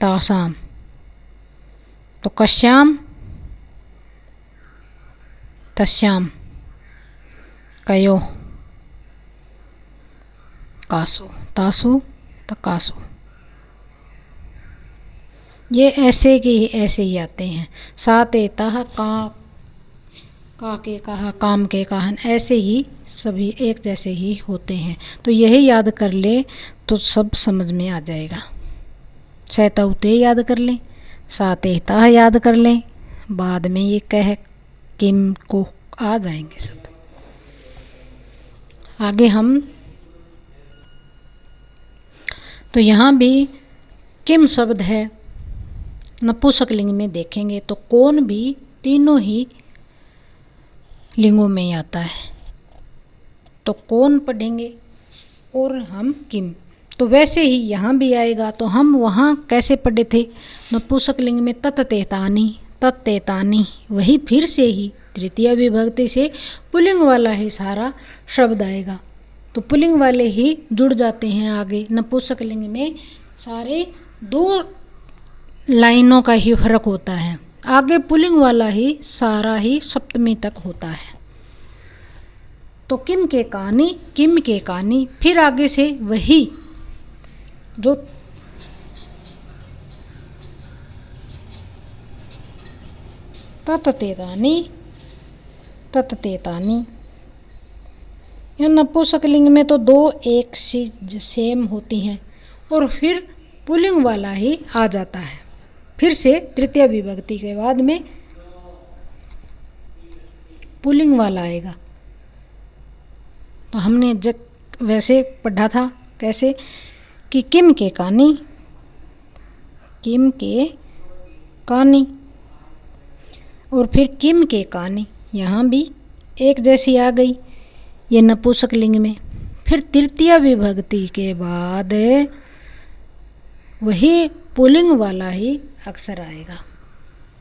तासाम। तो कश्याम तस्याम कयो कासो, तासो तकासो, ये ऐसे के ऐसे ही आते हैं। साते तह का के कहा, काम के कहन, ऐसे ही सभी एक जैसे ही होते हैं। तो यही याद कर ले तो सब समझ में आ जाएगा। सैतौते याद कर लें, साते तह याद कर लें, बाद में ये कह किम को आ जाएंगे सब। आगे हम तो यहाँ भी किम शब्द है, नपुंसक लिंग में देखेंगे तो कौन भी तीनों ही लिंगों में ही आता है। तो कौन पढ़ेंगे और हम किम, तो वैसे ही यहाँ भी आएगा। तो हम वहाँ कैसे पढ़े थे, नपुंसक लिंग में तत्तेतानी तत्तेतानी, वही फिर से ही तृतीय विभक्ति से पुल्लिंग वाला ही सारा शब्द आएगा। तो पुल्लिंग वाले ही जुड़ जाते हैं आगे। नपुंसक लिंग में सारे 2 लाइनों का ही फर्क होता है, आगे पुल्लिंग वाला ही सारा ही सप्तमी तक होता है। तो किम के कानी, किम के कानी, फिर आगे से वही जो तत्तेतानी तत्तेतानी। या नपुंसक लिंग में तो 2 एक सी सेम होती हैं और फिर पुल्लिंग वाला ही आ जाता है। फिर से तृतीय विभक्ति के बाद में पुल्लिंग वाला आएगा। तो हमने वैसे पढ़ा था कैसे कि किम के कानी, किम के कानी, और फिर किम के कानी, यहाँ भी एक जैसी आ गई ये नपुंसक लिंग में। फिर तृतीय विभक्ति के बाद वही पुल्लिंग वाला ही अक्षर आएगा।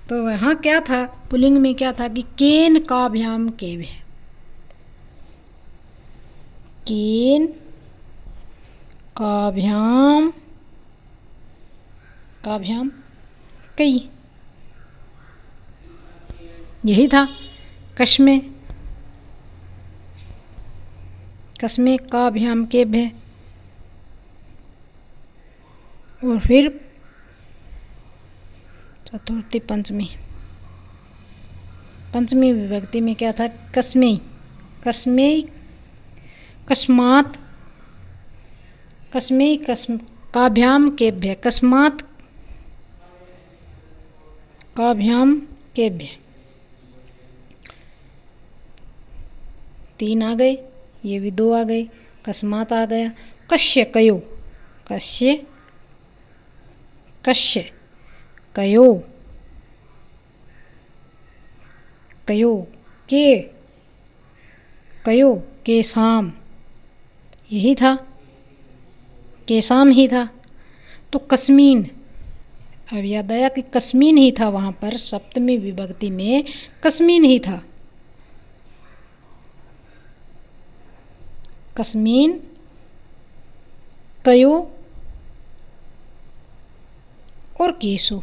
तो वहाँ क्या था, पुल्लिंग में क्या था कि केन काभ्याम केभ्य, केन काभ्याम काभ्याम कई, यही था। कस्मे कस्मे काभ्याम केभ्य, और फिर चतुर्थी पंचमी, पंचमी विभक्ति में क्या था, कस्मे कस्मे कस्मात, कस्मे काभ्याम केभ्य, कस्मात काभ्याम केभ्य, 3 आ गए, ये भी 2 आ गए, कस्मात आ गया। कस्य कयो, कस्य कस्य कयो, कयो के, कयो केसाम, यही था, केसाम ही था। तो कस्मीन, अब याद आया कि कस्मीन ही था, वहाँ पर सप्तमी विभक्ति में कस्मीन ही था। कस्मीन कयो और केसु,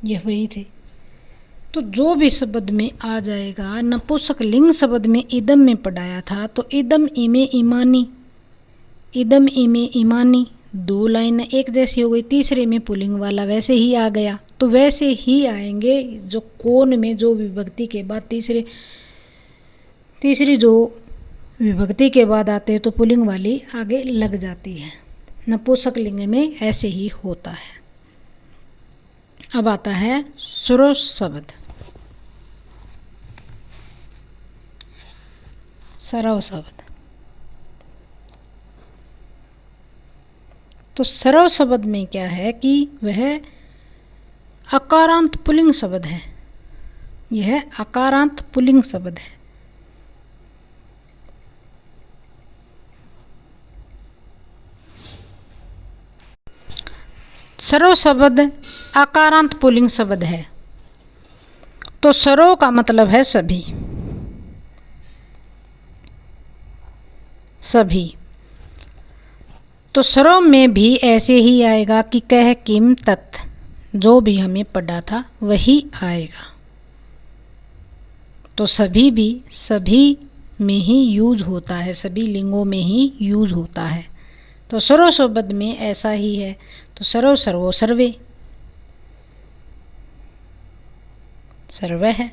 यह वही थे। तो जो भी शब्द में आ जाएगा, नपुंसक लिंग शब्द में इदम में पढ़ाया था, तो इदम इमे इमानी, इदम इमे इमानी, 2 लाइन एक जैसी हो गई। तीसरे में पुल्लिंग वाला वैसे ही आ गया, तो वैसे ही आएंगे जो कोन में जो विभक्ति के बाद तीसरी जो विभक्ति के बाद आते हैं तो पुल्लिंग वाली आगे लग जाती है। नपुंसक लिंग में ऐसे ही होता है। अब आता है सर्व शब्द। सर्व शब्द, तो सर्व शब्द में क्या है कि वह अकारांत पुल्लिंग शब्द है। यह अकारांत पुल्लिंग शब्द है। सर्व शब्द अकारांत पुल्लिंग शब्द है। तो सर्व का मतलब है सभी, सभी। तो सर्व में भी ऐसे ही आएगा कि कह किम तत्, जो भी हमें पढ़ा था वही आएगा। तो सभी भी सभी में ही यूज होता है, सभी लिंगों में ही यूज होता है। तो सर्व शब्द में ऐसा ही है। तो सर्व सर्वो सर्वे, सर्व है,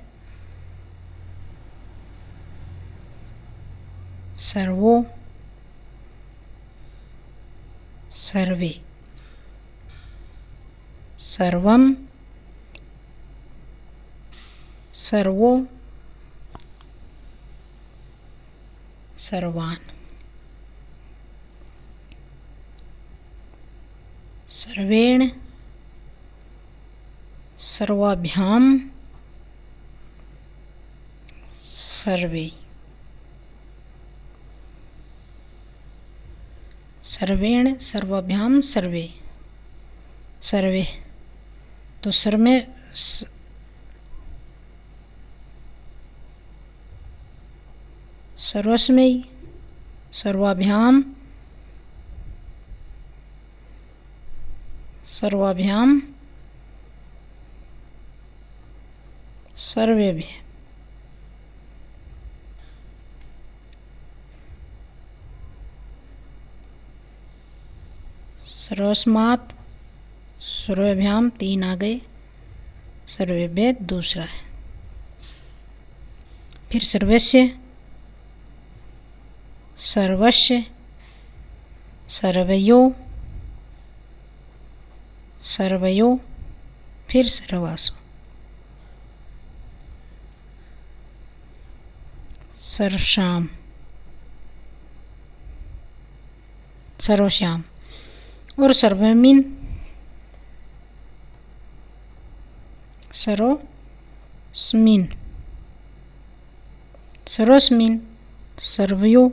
सर्वो सर्वे, सर्वम सर्वो सर्वान, सर्वेण सर्वाभ्याम सर्वे, सर्वेण सर्वाभ्याम सर्वे, सर्वे। तो सर में सर्वस्मयी, सर्वाभ्याम सर्वाभ्याम सर्वे भी। सर्वस्मात् सर्वाभ्याम 3 आ गए, सर्वेभ्य दूसरा है। फिर सर्वस्य, सर्वस्य, सर्वयो, सर्वयो, फिर सर्वासु, सर्वश्याम, सर्वश्याम और सर्वमिन, सर्वस्मिन, सर्वस्मिन, सर्वयो,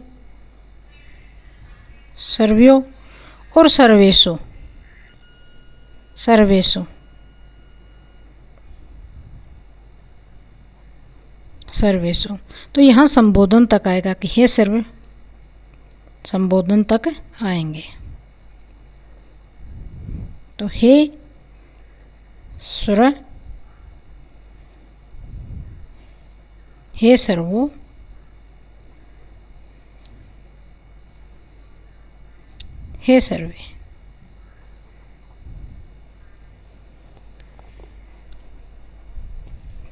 सर्वयो और सर्वेषु, सर्वेषु। सर्वेषु। तो यहाँ संबोधन तक आएगा कि हे सर्वे, संबोधन तक आएंगे। तो हे सुर, हे सर्वो, हे सर्वे।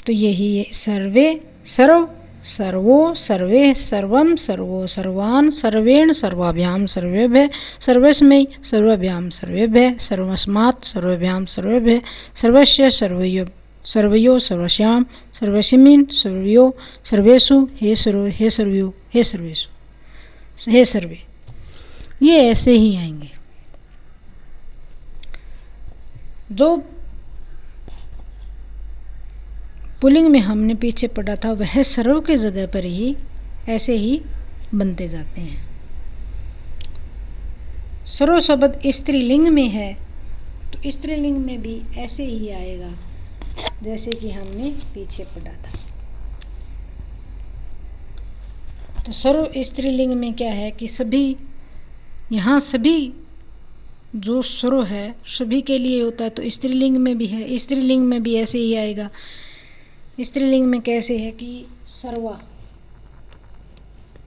तो यही सर्वे, सर्व, सर्वो, सर्वे, सर्वम, सर्वो, सर्वान्, सर्वेण, सर्वाभ्याम, सर्वेभ्यः, सर्वस्मै, सर्वाभ्याम, सर्वेभ्यः, सर्वस्मात्, सर्वेभ्याम, सर्वेभ्यः, सर्वस्य, सर्वयो, सर्वयो, सर्वस्याम, सर्वस्मिन्, सर्वयो, सर्वेषु, हे सर्व, हे सर्वयो, हे सर्वेषु, हे सर्वे। ये ऐसे ही आएंगे। जो पुल्लिंग में हमने पीछे पढ़ा था वह सर्व के जगह पर ही ऐसे ही बनते जाते हैं। सर्व शब्द स्त्रीलिंग में है तो स्त्रीलिंग में भी ऐसे ही आएगा जैसे कि हमने पीछे पढ़ा था। तो सर्व स्त्रीलिंग में क्या है कि सभी, यहाँ सभी जो सर्व है सभी के लिए होता है, तो स्त्रीलिंग में भी है, स्त्रीलिंग में भी ऐसे ही आएगा। स्त्रीलिंग में कैसे है कि सर्वा,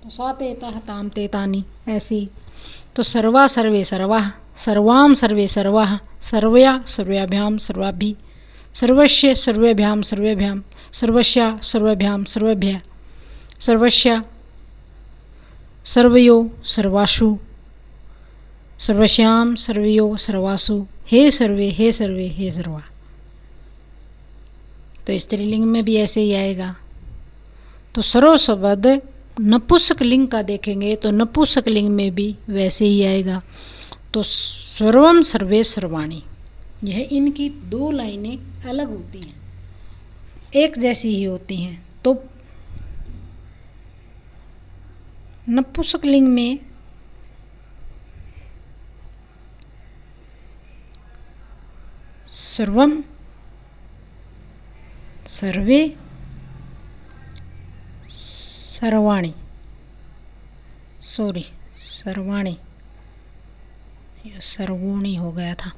तो सातेता ताम तेतानी, ऐसी। तो सर्वा सर्वे सर्वाः, सर्वाम सर्वे सर्वाः, सर्वया सर्व्याभ्याम सर्वाभि, सर्वस्य सर्वेभ्याम सर्वेभ्याम, सर्वस्या सर्वेभ्याम सर्वेभ्यः, सर्वस्या सर्वयो सर्वासु, सर्वस्याम सर्वयो सर्वासु, हे सर्वे, हे सर्वे, हे सर्वा। तो स्त्रीलिंग में भी ऐसे ही आएगा। तो सर्व शब्द नपुंसक लिंग का देखेंगे तो नपुंसक लिंग में भी वैसे ही आएगा। तो सर्वम सर्वे सर्वाणी, यह इनकी दो लाइनें अलग होती हैं, एक जैसी ही होती हैं। तो नपुंसक लिंग में सर्वम, सर्वे, सर्वाणी, सॉरी सर्वाणी, सर्वोणी हो गया था।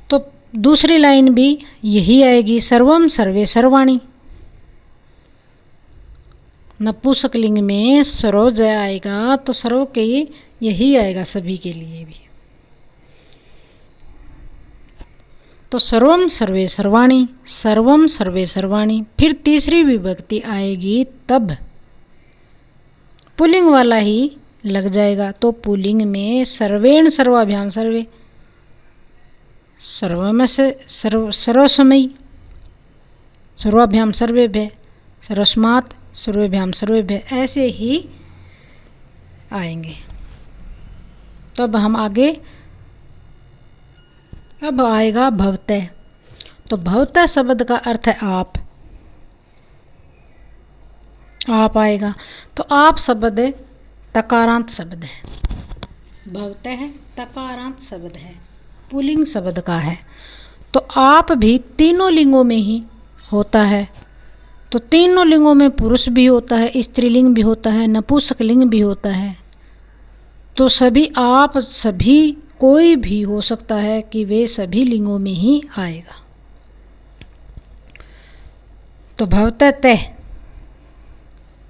तो दूसरी लाइन भी यही आएगी, सर्वम सर्वे सर्वाणी। नपुंसक लिंग में सर्व आएगा तो सर्व के यही आएगा सभी के लिए भी। तो सर्वम सर्वे सर्वाणी, सर्वम सर्वे सर्वाणी। फिर तीसरी विभक्ति आएगी तब पुल्लिंग वाला ही लग जाएगा। तो पुल्लिंग में सर्वेण सर्वाभ्याम सर्वे, सर्वम से सर्वसमयी, सर्वाभ्याम सर्वेभ्यः, सर्वस्मात् सर्वेभ्याम सर्वेभ्यः, ऐसे ही आएंगे। तब हम आगे, अब आएगा भवतः। तो भवतः शब्द का अर्थ है आप, आप आएगा। तो आप शब्द तकारांत शब्द है, भवतः तकारांत शब्द है, पुल्लिंग शब्द का है। तो आप भी तीनों लिंगों में ही होता है। तो तीनों लिंगों में पुरुष भी होता है, स्त्रीलिंग भी होता है, नपुंसक लिंग भी होता है। तो सभी आप, सभी कोई भी हो सकता है कि वे सभी लिंगों में ही आएगा। तो भवतः तय,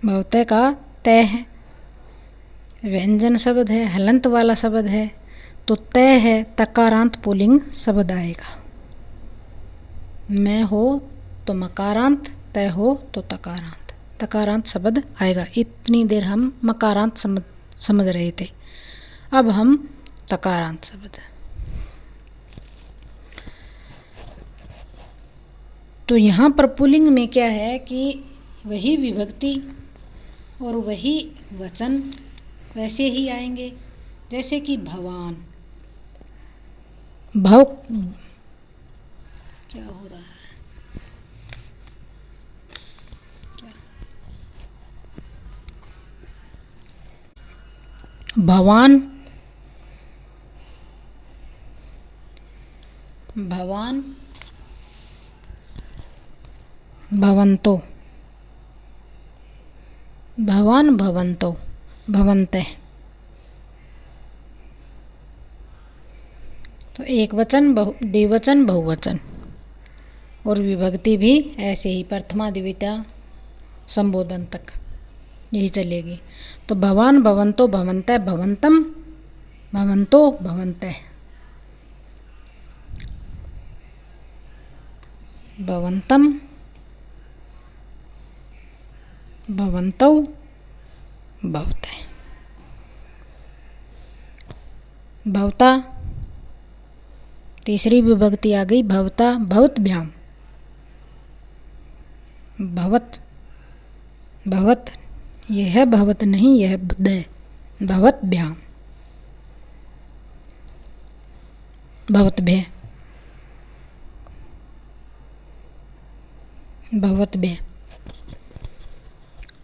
भवतः का तय है, व्यंजन शब्द है, हलंत वाला शब्द है। तो तय है तकारांत पुल्लिंग शब्द आएगा। मैं हो तो मकारांत, तय हो तो तकारांत, तकारांत शब्द आएगा। इतनी देर हम मकारांत समझ रहे थे, अब हम तकारांत शब्द। तो यहाँ पर पुल्लिंग में क्या है कि वही विभक्ति और वही वचन वैसे ही आएंगे जैसे कि भवान, भव, क्या हो रहा है, क्या, भवान, भवान, भवंतो, भवान भवन्तो भवन्ते। तो एक वचन द्विवचन बहुवचन और विभक्ति भी ऐसे ही प्रथमा द्वितीया संबोधन तक यही चलेगी। तो भवान भवन्तो भवन्ते भवन्तम भवन्तो भवन्ते भवन्तम भवन्तौ भवते। भवता तीसरी विभक्ति आ गई भवता भवतभ्याम। भवत भवत यह है भवत नहीं, यह दय भवतभ्याम भवतभ्य भवतभ्य।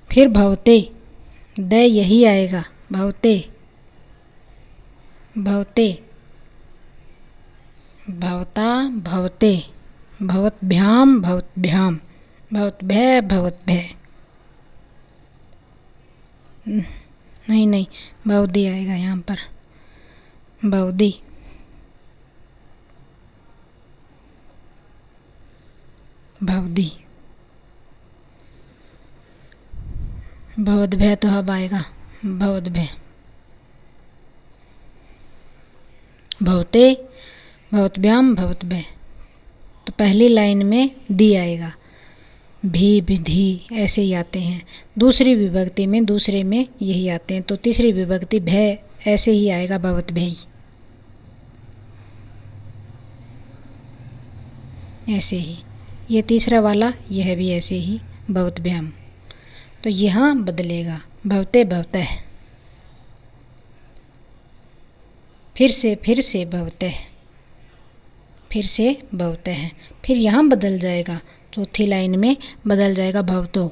फिर भवते दय यही आएगा भवते भवते भवता भवते भवतभ्याम भवतभ्याम भवतभ्य भवतभ्य। नहीं भवदी आएगा यहाँ पर भवदी भवदी। भवतभय तो अब आएगा भवतभय। भवते भवतभ्याम भवतभय। तो पहली लाइन में दी आएगा, भी विधि ऐसे ही आते हैं। दूसरी विभक्ति में दूसरे में यही आते हैं। तो तीसरी विभक्ति भय ऐसे ही आएगा भवतभय ऐसे ही। ये तीसरा वाला यह भी ऐसे ही भवतभ्याम। तो यहाँ बदलेगा भवते भवतः, फिर से भवते, फिर से भवते हैं। फिर यहाँ बदल जाएगा, चौथी लाइन में बदल जाएगा भवतो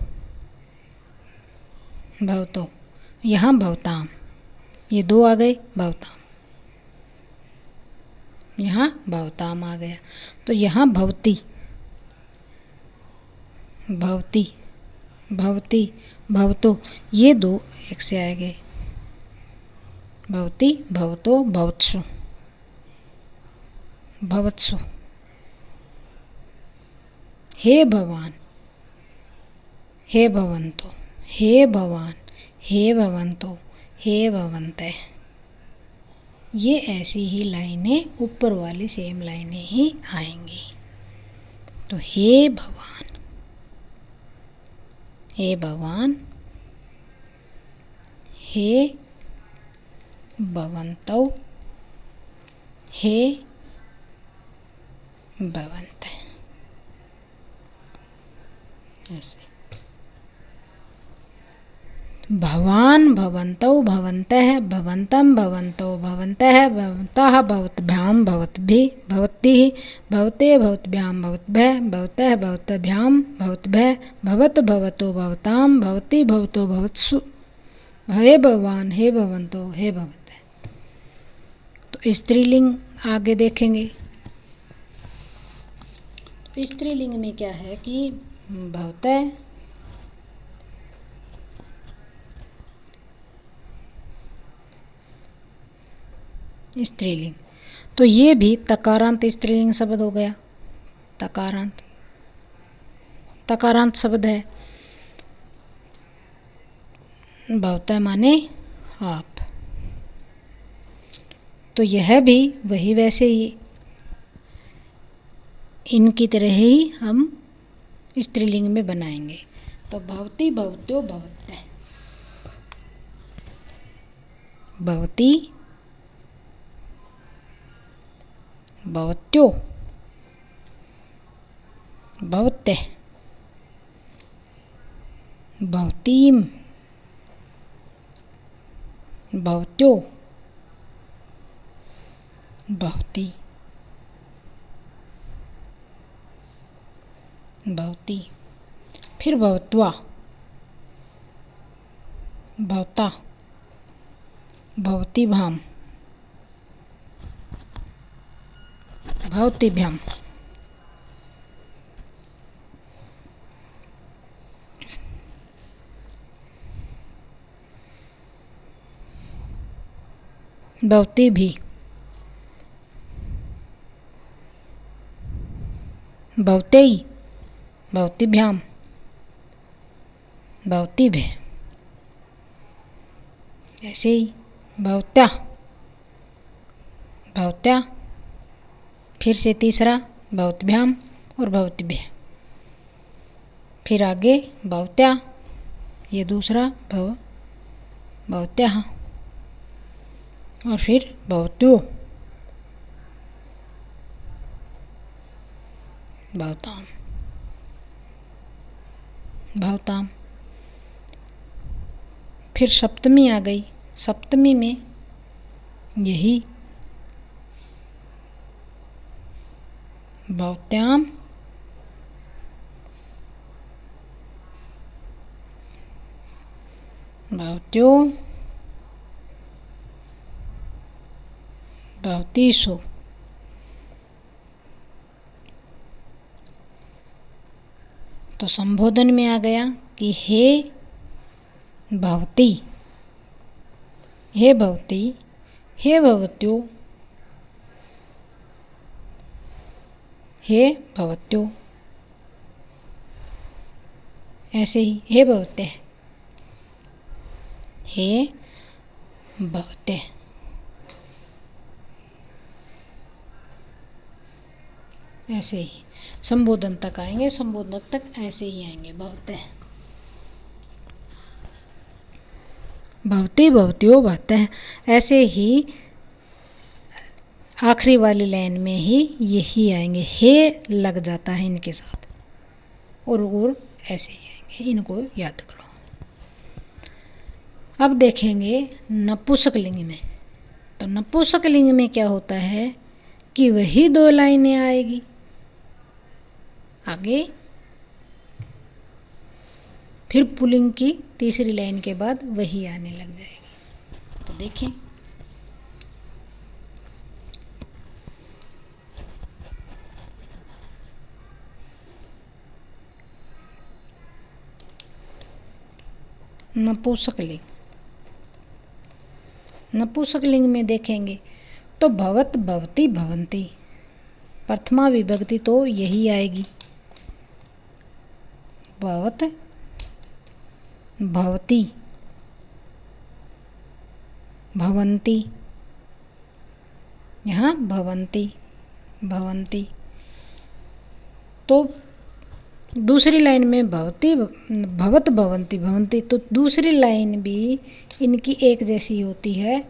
भवतो। यहाँ भवताम, ये दो आ गए भवताम, यहाँ भवताम आ गया। तो यहाँ भवती भवती भवती भवतो, ये दो एक से आए गए भवती भवतो भवत्सु भवत्सु। हे भवान हे भवन्तो हे भवान हे भवन्तो हे भवन्ते। ये ऐसी ही लाइनें ऊपर वाली सेम लाइनें ही आएंगी। तो हे भवान हे भवान हे भवन्तौ हे भवन्ते ऐसे। भवान भवन्तौ भवन्तः भवन्तं भवन्तो भवन्तः भवन्तः भवतभ्याम भवद्भिः भवद्भिः भवते भवतभ्याम भवद्भ्यः भवतः भवतभ्याम भवद्भ्यः भवत भवतो भवताम भवति भवतो भवत्सु। हे भगवान हे भवन्तो हे भवते। तो स्त्रीलिंग आगे देखेंगे। स्त्रीलिंग में क्या है कि भवते स्त्रीलिंग। तो ये भी तकारांत स्त्रीलिंग शब्द हो गया। तकारांत शब्द है। भवते माने आप। तो यह भी वही वैसे ही इनकी तरह ही हम स्त्रीलिंग में बनाएंगे। तो भवती भवत्यो भवते भवती भवत्यो भवते भवतीम भवत्यो भवती भवती। फिर भवत्वा भवता भवतीभ्याम भवतीभ्याम। भवती भी, भवतेई, भवतीभ्याम, भवतीभ्य, ऐसे ही भवत्या, भवत्या, फिर से तीसरा भवतभ्याम और भवतीभ्य, फिर आगे भवत्या, ये दूसरा भवत्याः, और फिर भवत्यो, भवताम, भवताम। फिर सप्तमी आ गई। सप्तमी में यही भवत्याम, भवत्यो, भवतीषु, तो संबोधन में आ गया कि हे भवती, हे भवती, हे भवत्यो, हे भवत्यो, ऐसे ही हे भवते, हे भवते, ऐसे ही संबोधन तक आएंगे। संबोधन तक ऐसे ही आएंगे। भवते, भवती, भवत्यो, भवते, ऐसे ही आखिरी वाली लाइन में ही यही आएंगे। हे लग जाता है इनके साथ और ऐसे ही आएंगे। इनको याद करो। अब देखेंगे नपुंसकलिंग में। तो नपुंसकलिंग में क्या होता है कि वही 2 लाइनें आएगी आगे, फिर पुल्लिंग की तीसरी लाइन के बाद वही आने लग जाएगी। तो देखें, नपुंसकलिंग, नपुंसकलिंग में देखेंगे तो भवत, भवती, भवन्ति, प्रथमा विभक्ति तो यही आएगी। भवत, भवती, भवन्ति, यहाँ भवन्ति, भवन्ति। तो दूसरी लाइन में भवती, भवत, भवन्ति, भवन्ति, तो दूसरी लाइन भी इनकी एक जैसी होती है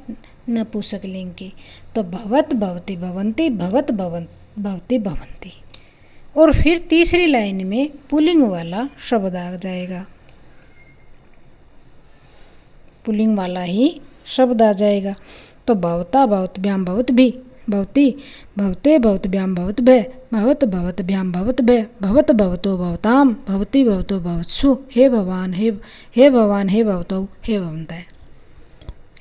नपुंसकलिंग की। तो भवत, भवती, भवन्ति, भवत, भवती, भवन्ति। और फिर तीसरी लाइन में पुल्लिंग वाला शब्द आ जाएगा, पुल्लिंग वाला ही शब्द आ जाएगा। तो भवता, भवतभ्याम, भवद्भिः, भवती, भवते, भवतभ्याम, भवद्भ्यः, भवत, भवतभ्याम, भवद्भ्यः, भवत, भवतो, भवताम, भवती, भवतो, भवत्सु, हे भवान, हे भवान, हे भवतौ, हे भवन्तः।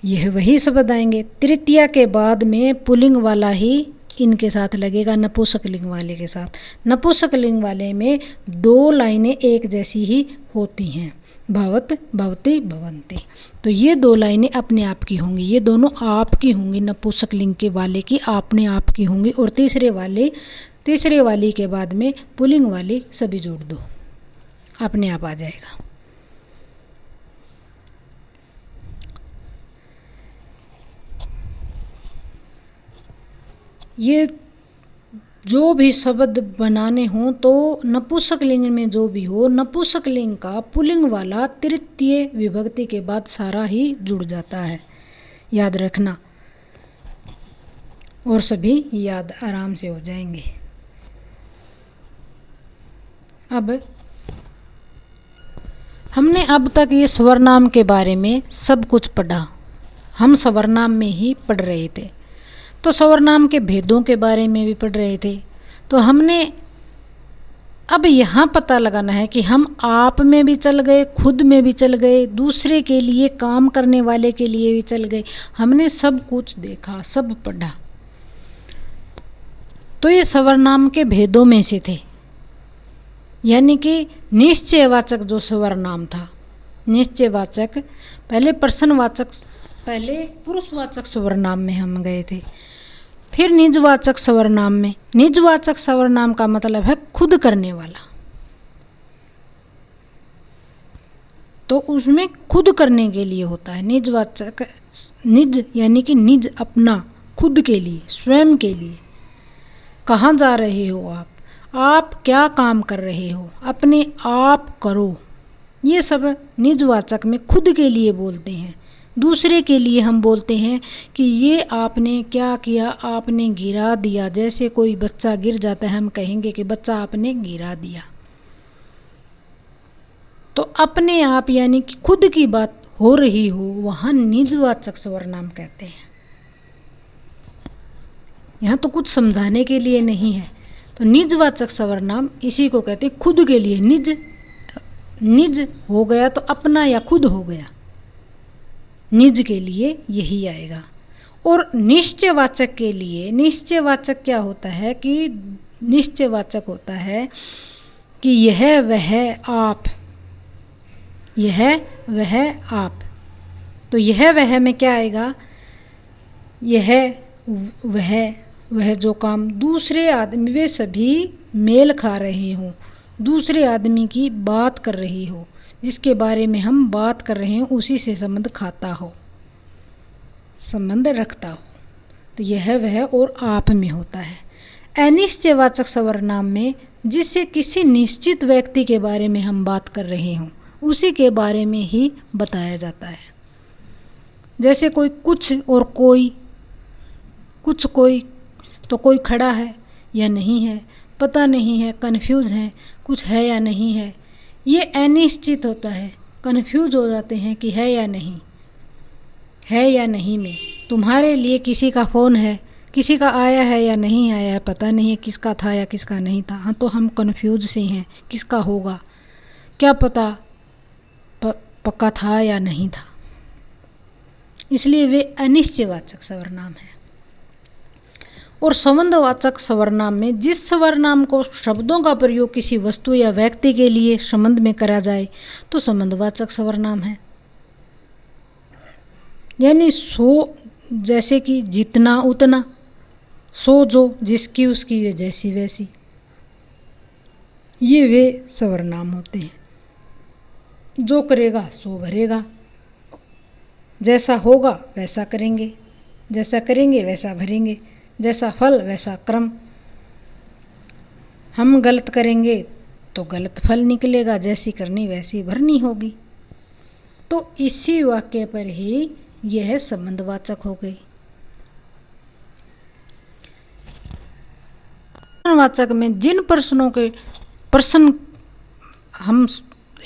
यह वही शब्द आएंगे। तृतीया के बाद में पुल्लिंग वाला ही इनके साथ लगेगा, नपुंसकलिंग वाले के साथ। नपुंसकलिंग वाले में 2 लाइनें एक जैसी ही होती हैं, भवत, भवती, भवन्ति। तो ये 2 लाइनें अपने आप की होंगी, ये दोनों आपकी होंगी, नपुंसकलिंग के वाले की अपने आप की होंगी। और तीसरे वाली के बाद में पुल्लिंग वाली सभी जोड़ दो, अपने आप आ जाएगा। ये जो भी शब्द बनाने हों तो नपुंसकलिंग में जो भी हो, नपुंसकलिंग का पुल्लिंग वाला तृतीय विभक्ति के बाद सारा ही जुड़ जाता है, याद रखना। और सभी याद आराम से हो जाएंगे। अब हमने अब तक ये स्वरनाम के बारे में सब कुछ पढ़ा। हम स्वरनाम में ही पढ़ रहे थे, तो स्वरनाम के भेदों के बारे में भी पढ़ रहे थे। तो हमने अब यहाँ पता लगाना है कि हम आप में भी चल गए, खुद में भी चल गए, दूसरे के लिए, काम करने वाले के लिए भी चल गए। हमने सब कुछ देखा, सब पढ़ा। तो ये स्वरनाम के भेदों में से थे, यानी कि निश्चयवाचक जो स्वरनाम था। निश्चयवाचक पहले प्रश्नवाचक पहले पुरुषवाचक सर्वनाम में हम गए थे, फिर निजवाचक सर्वनाम में। निजवाचक सर्वनाम का मतलब है खुद करने वाला, तो उसमें खुद करने के लिए होता है निजवाचक। निज यानी कि निज, अपना, खुद के लिए, स्वयं के लिए। कहाँ जा रहे हो आप क्या काम कर रहे हो, अपने आप करो, ये सब निजवाचक में खुद के लिए बोलते हैं। दूसरे के लिए हम बोलते हैं कि ये आपने क्या किया, आपने गिरा दिया। जैसे कोई बच्चा गिर जाता है, हम कहेंगे कि बच्चा आपने गिरा दिया। तो अपने आप यानी कि खुद की बात हो रही हो, वहाँ निजवाचक सर्वनाम कहते हैं। यहाँ तो कुछ समझाने के लिए नहीं है, तो निजवाचक सर्वनाम इसी को कहते हैं, खुद के लिए। निज, निज हो गया तो अपना या खुद हो गया, निज के लिए यही आएगा। और निश्चयवाचक के लिए, निश्चयवाचक क्या होता है कि निश्चयवाचक होता है कि यह वह आप, यह वह आप। तो यह वह में क्या आएगा, यह वह जो काम दूसरे आदमी, वे सभी मेल खा रहे हों, दूसरे आदमी की बात कर रही हो, जिसके बारे में हम बात कर रहे हैं उसी से संबंध खाता हो, संबंध रखता हो। तो यह वह और आप में होता है। अनिश्चयवाचक सर्वनाम में जिससे किसी निश्चित व्यक्ति के बारे में हम बात कर रहे हों, उसी के बारे में ही बताया जाता है। जैसे कोई कुछ और कोई, कुछ कोई, तो कोई खड़ा है या नहीं है, पता नहीं है, कन्फ्यूज़ है, कुछ है या नहीं है। ये अनिश्चित होता है, कन्फ्यूज हो जाते हैं कि है या नहीं, है या नहीं में। तुम्हारे लिए किसी का फ़ोन है, किसी का आया है या नहीं आया है, पता नहीं है किसका था या किसका नहीं था। हाँ, तो हम कन्फ्यूज से हैं, किसका होगा, क्या पता पक्का था या नहीं था। इसलिए वे अनिश्चयवाचक सर्वनाम है। और संबंधवाचक सर्वनाम में जिस सर्वनाम को शब्दों का प्रयोग किसी वस्तु या व्यक्ति के लिए संबंध में करा जाए तो संबंधवाचक सर्वनाम है। यानी सो, जैसे कि जितना उतना, सो जो, जिसकी उसकी, वे जैसी वैसी, ये वे सर्वनाम होते हैं। जो करेगा सो भरेगा, जैसा होगा वैसा करेंगे, जैसा करेंगे वैसा भरेंगे, जैसा फल वैसा क्रम। हम गलत करेंगे तो गलत फल निकलेगा, जैसी करनी वैसी भरनी होगी। तो इसी वाक्य पर ही यह संबंधवाचक हो गई। वाचक में जिन प्रश्नों के प्रश्न, हम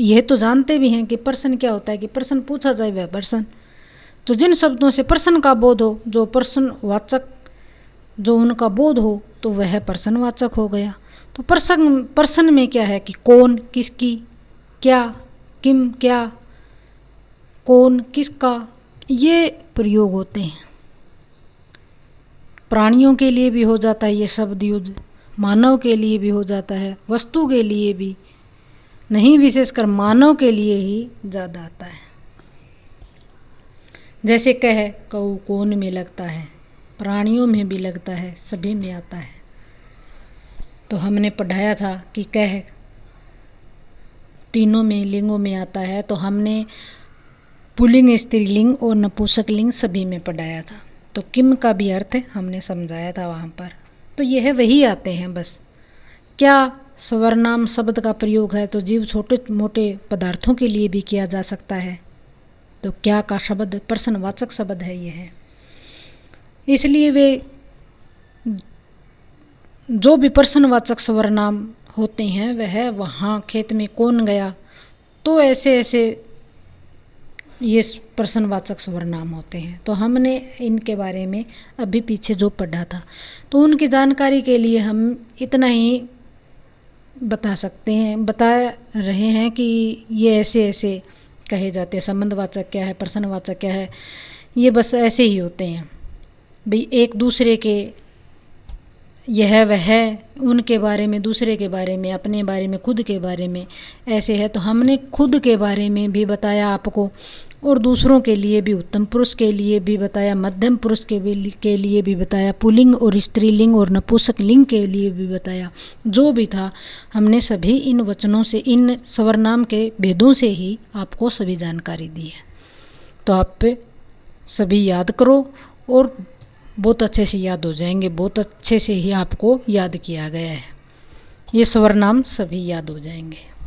यह तो जानते भी हैं कि प्रश्न क्या होता है, कि प्रश्न पूछा जाए वह प्रश्न। तो जिन शब्दों से प्रश्न का बोध हो, जो प्रश्नवाचक, जो उनका बोध हो, तो वह प्रश्नवाचक हो गया। तो प्रश्न में क्या है कि कौन, किसकी, क्या, किम, क्या, कौन, किसका, ये प्रयोग होते हैं। प्राणियों के लिए भी हो जाता है ये शब्द यूज, मानव के लिए भी हो जाता है, वस्तु के लिए भी नहीं, विशेषकर मानव के लिए ही ज़्यादा आता है। जैसे कह, कऊ कौन में लगता है, प्राणियों में भी लगता है, सभी में आता है। तो हमने पढ़ाया था कि कह तीनों में लिंगों में आता है। तो हमने पुल्लिंग, स्त्रीलिंग और नपुंसकलिंग सभी में पढ़ाया था। तो किम का भी अर्थ हमने समझाया था वहाँ पर। तो यह वही आते हैं बस। क्या सर्वनाम शब्द का प्रयोग है तो जीव छोटे मोटे पदार्थों के लिए भी किया जा सकता है। तो क्या का शब्द प्रश्नवाचक शब्द है यह है। इसलिए वे जो भी प्रश्नवाचक सर्वनाम होते हैं वह वहाँ खेत में कौन गया, तो ऐसे ऐसे ये प्रश्नवाचक सर्वनाम होते हैं। तो हमने इनके बारे में अभी पीछे जो पढ़ा था, तो उनकी जानकारी के लिए हम इतना ही बता सकते हैं, बता रहे हैं कि ये ऐसे ऐसे कहे जाते हैं। संबंधवाचक क्या है, प्रश्नवाचक क्या है, ये बस ऐसे ही होते हैं भाई, एक दूसरे के यह वह, उनके बारे में, दूसरे के बारे में, अपने बारे में, खुद के बारे में ऐसे है। तो हमने खुद के बारे में भी बताया आपको, और दूसरों के लिए भी, उत्तम पुरुष के लिए भी बताया, मध्यम पुरुष के लिए भी बताया, पुल्लिंग और स्त्रीलिंग और नपुंसक लिंग के लिए भी बताया। जो भी था हमने सभी इन वचनों से, इन स्वर्नाम के भेदों से ही आपको सभी जानकारी दी है। तो आप पे सभी याद करो और बहुत अच्छे से याद हो जाएंगे। बहुत अच्छे से ही आपको याद किया गया है, ये स्वर्नाम सभी याद हो जाएंगे।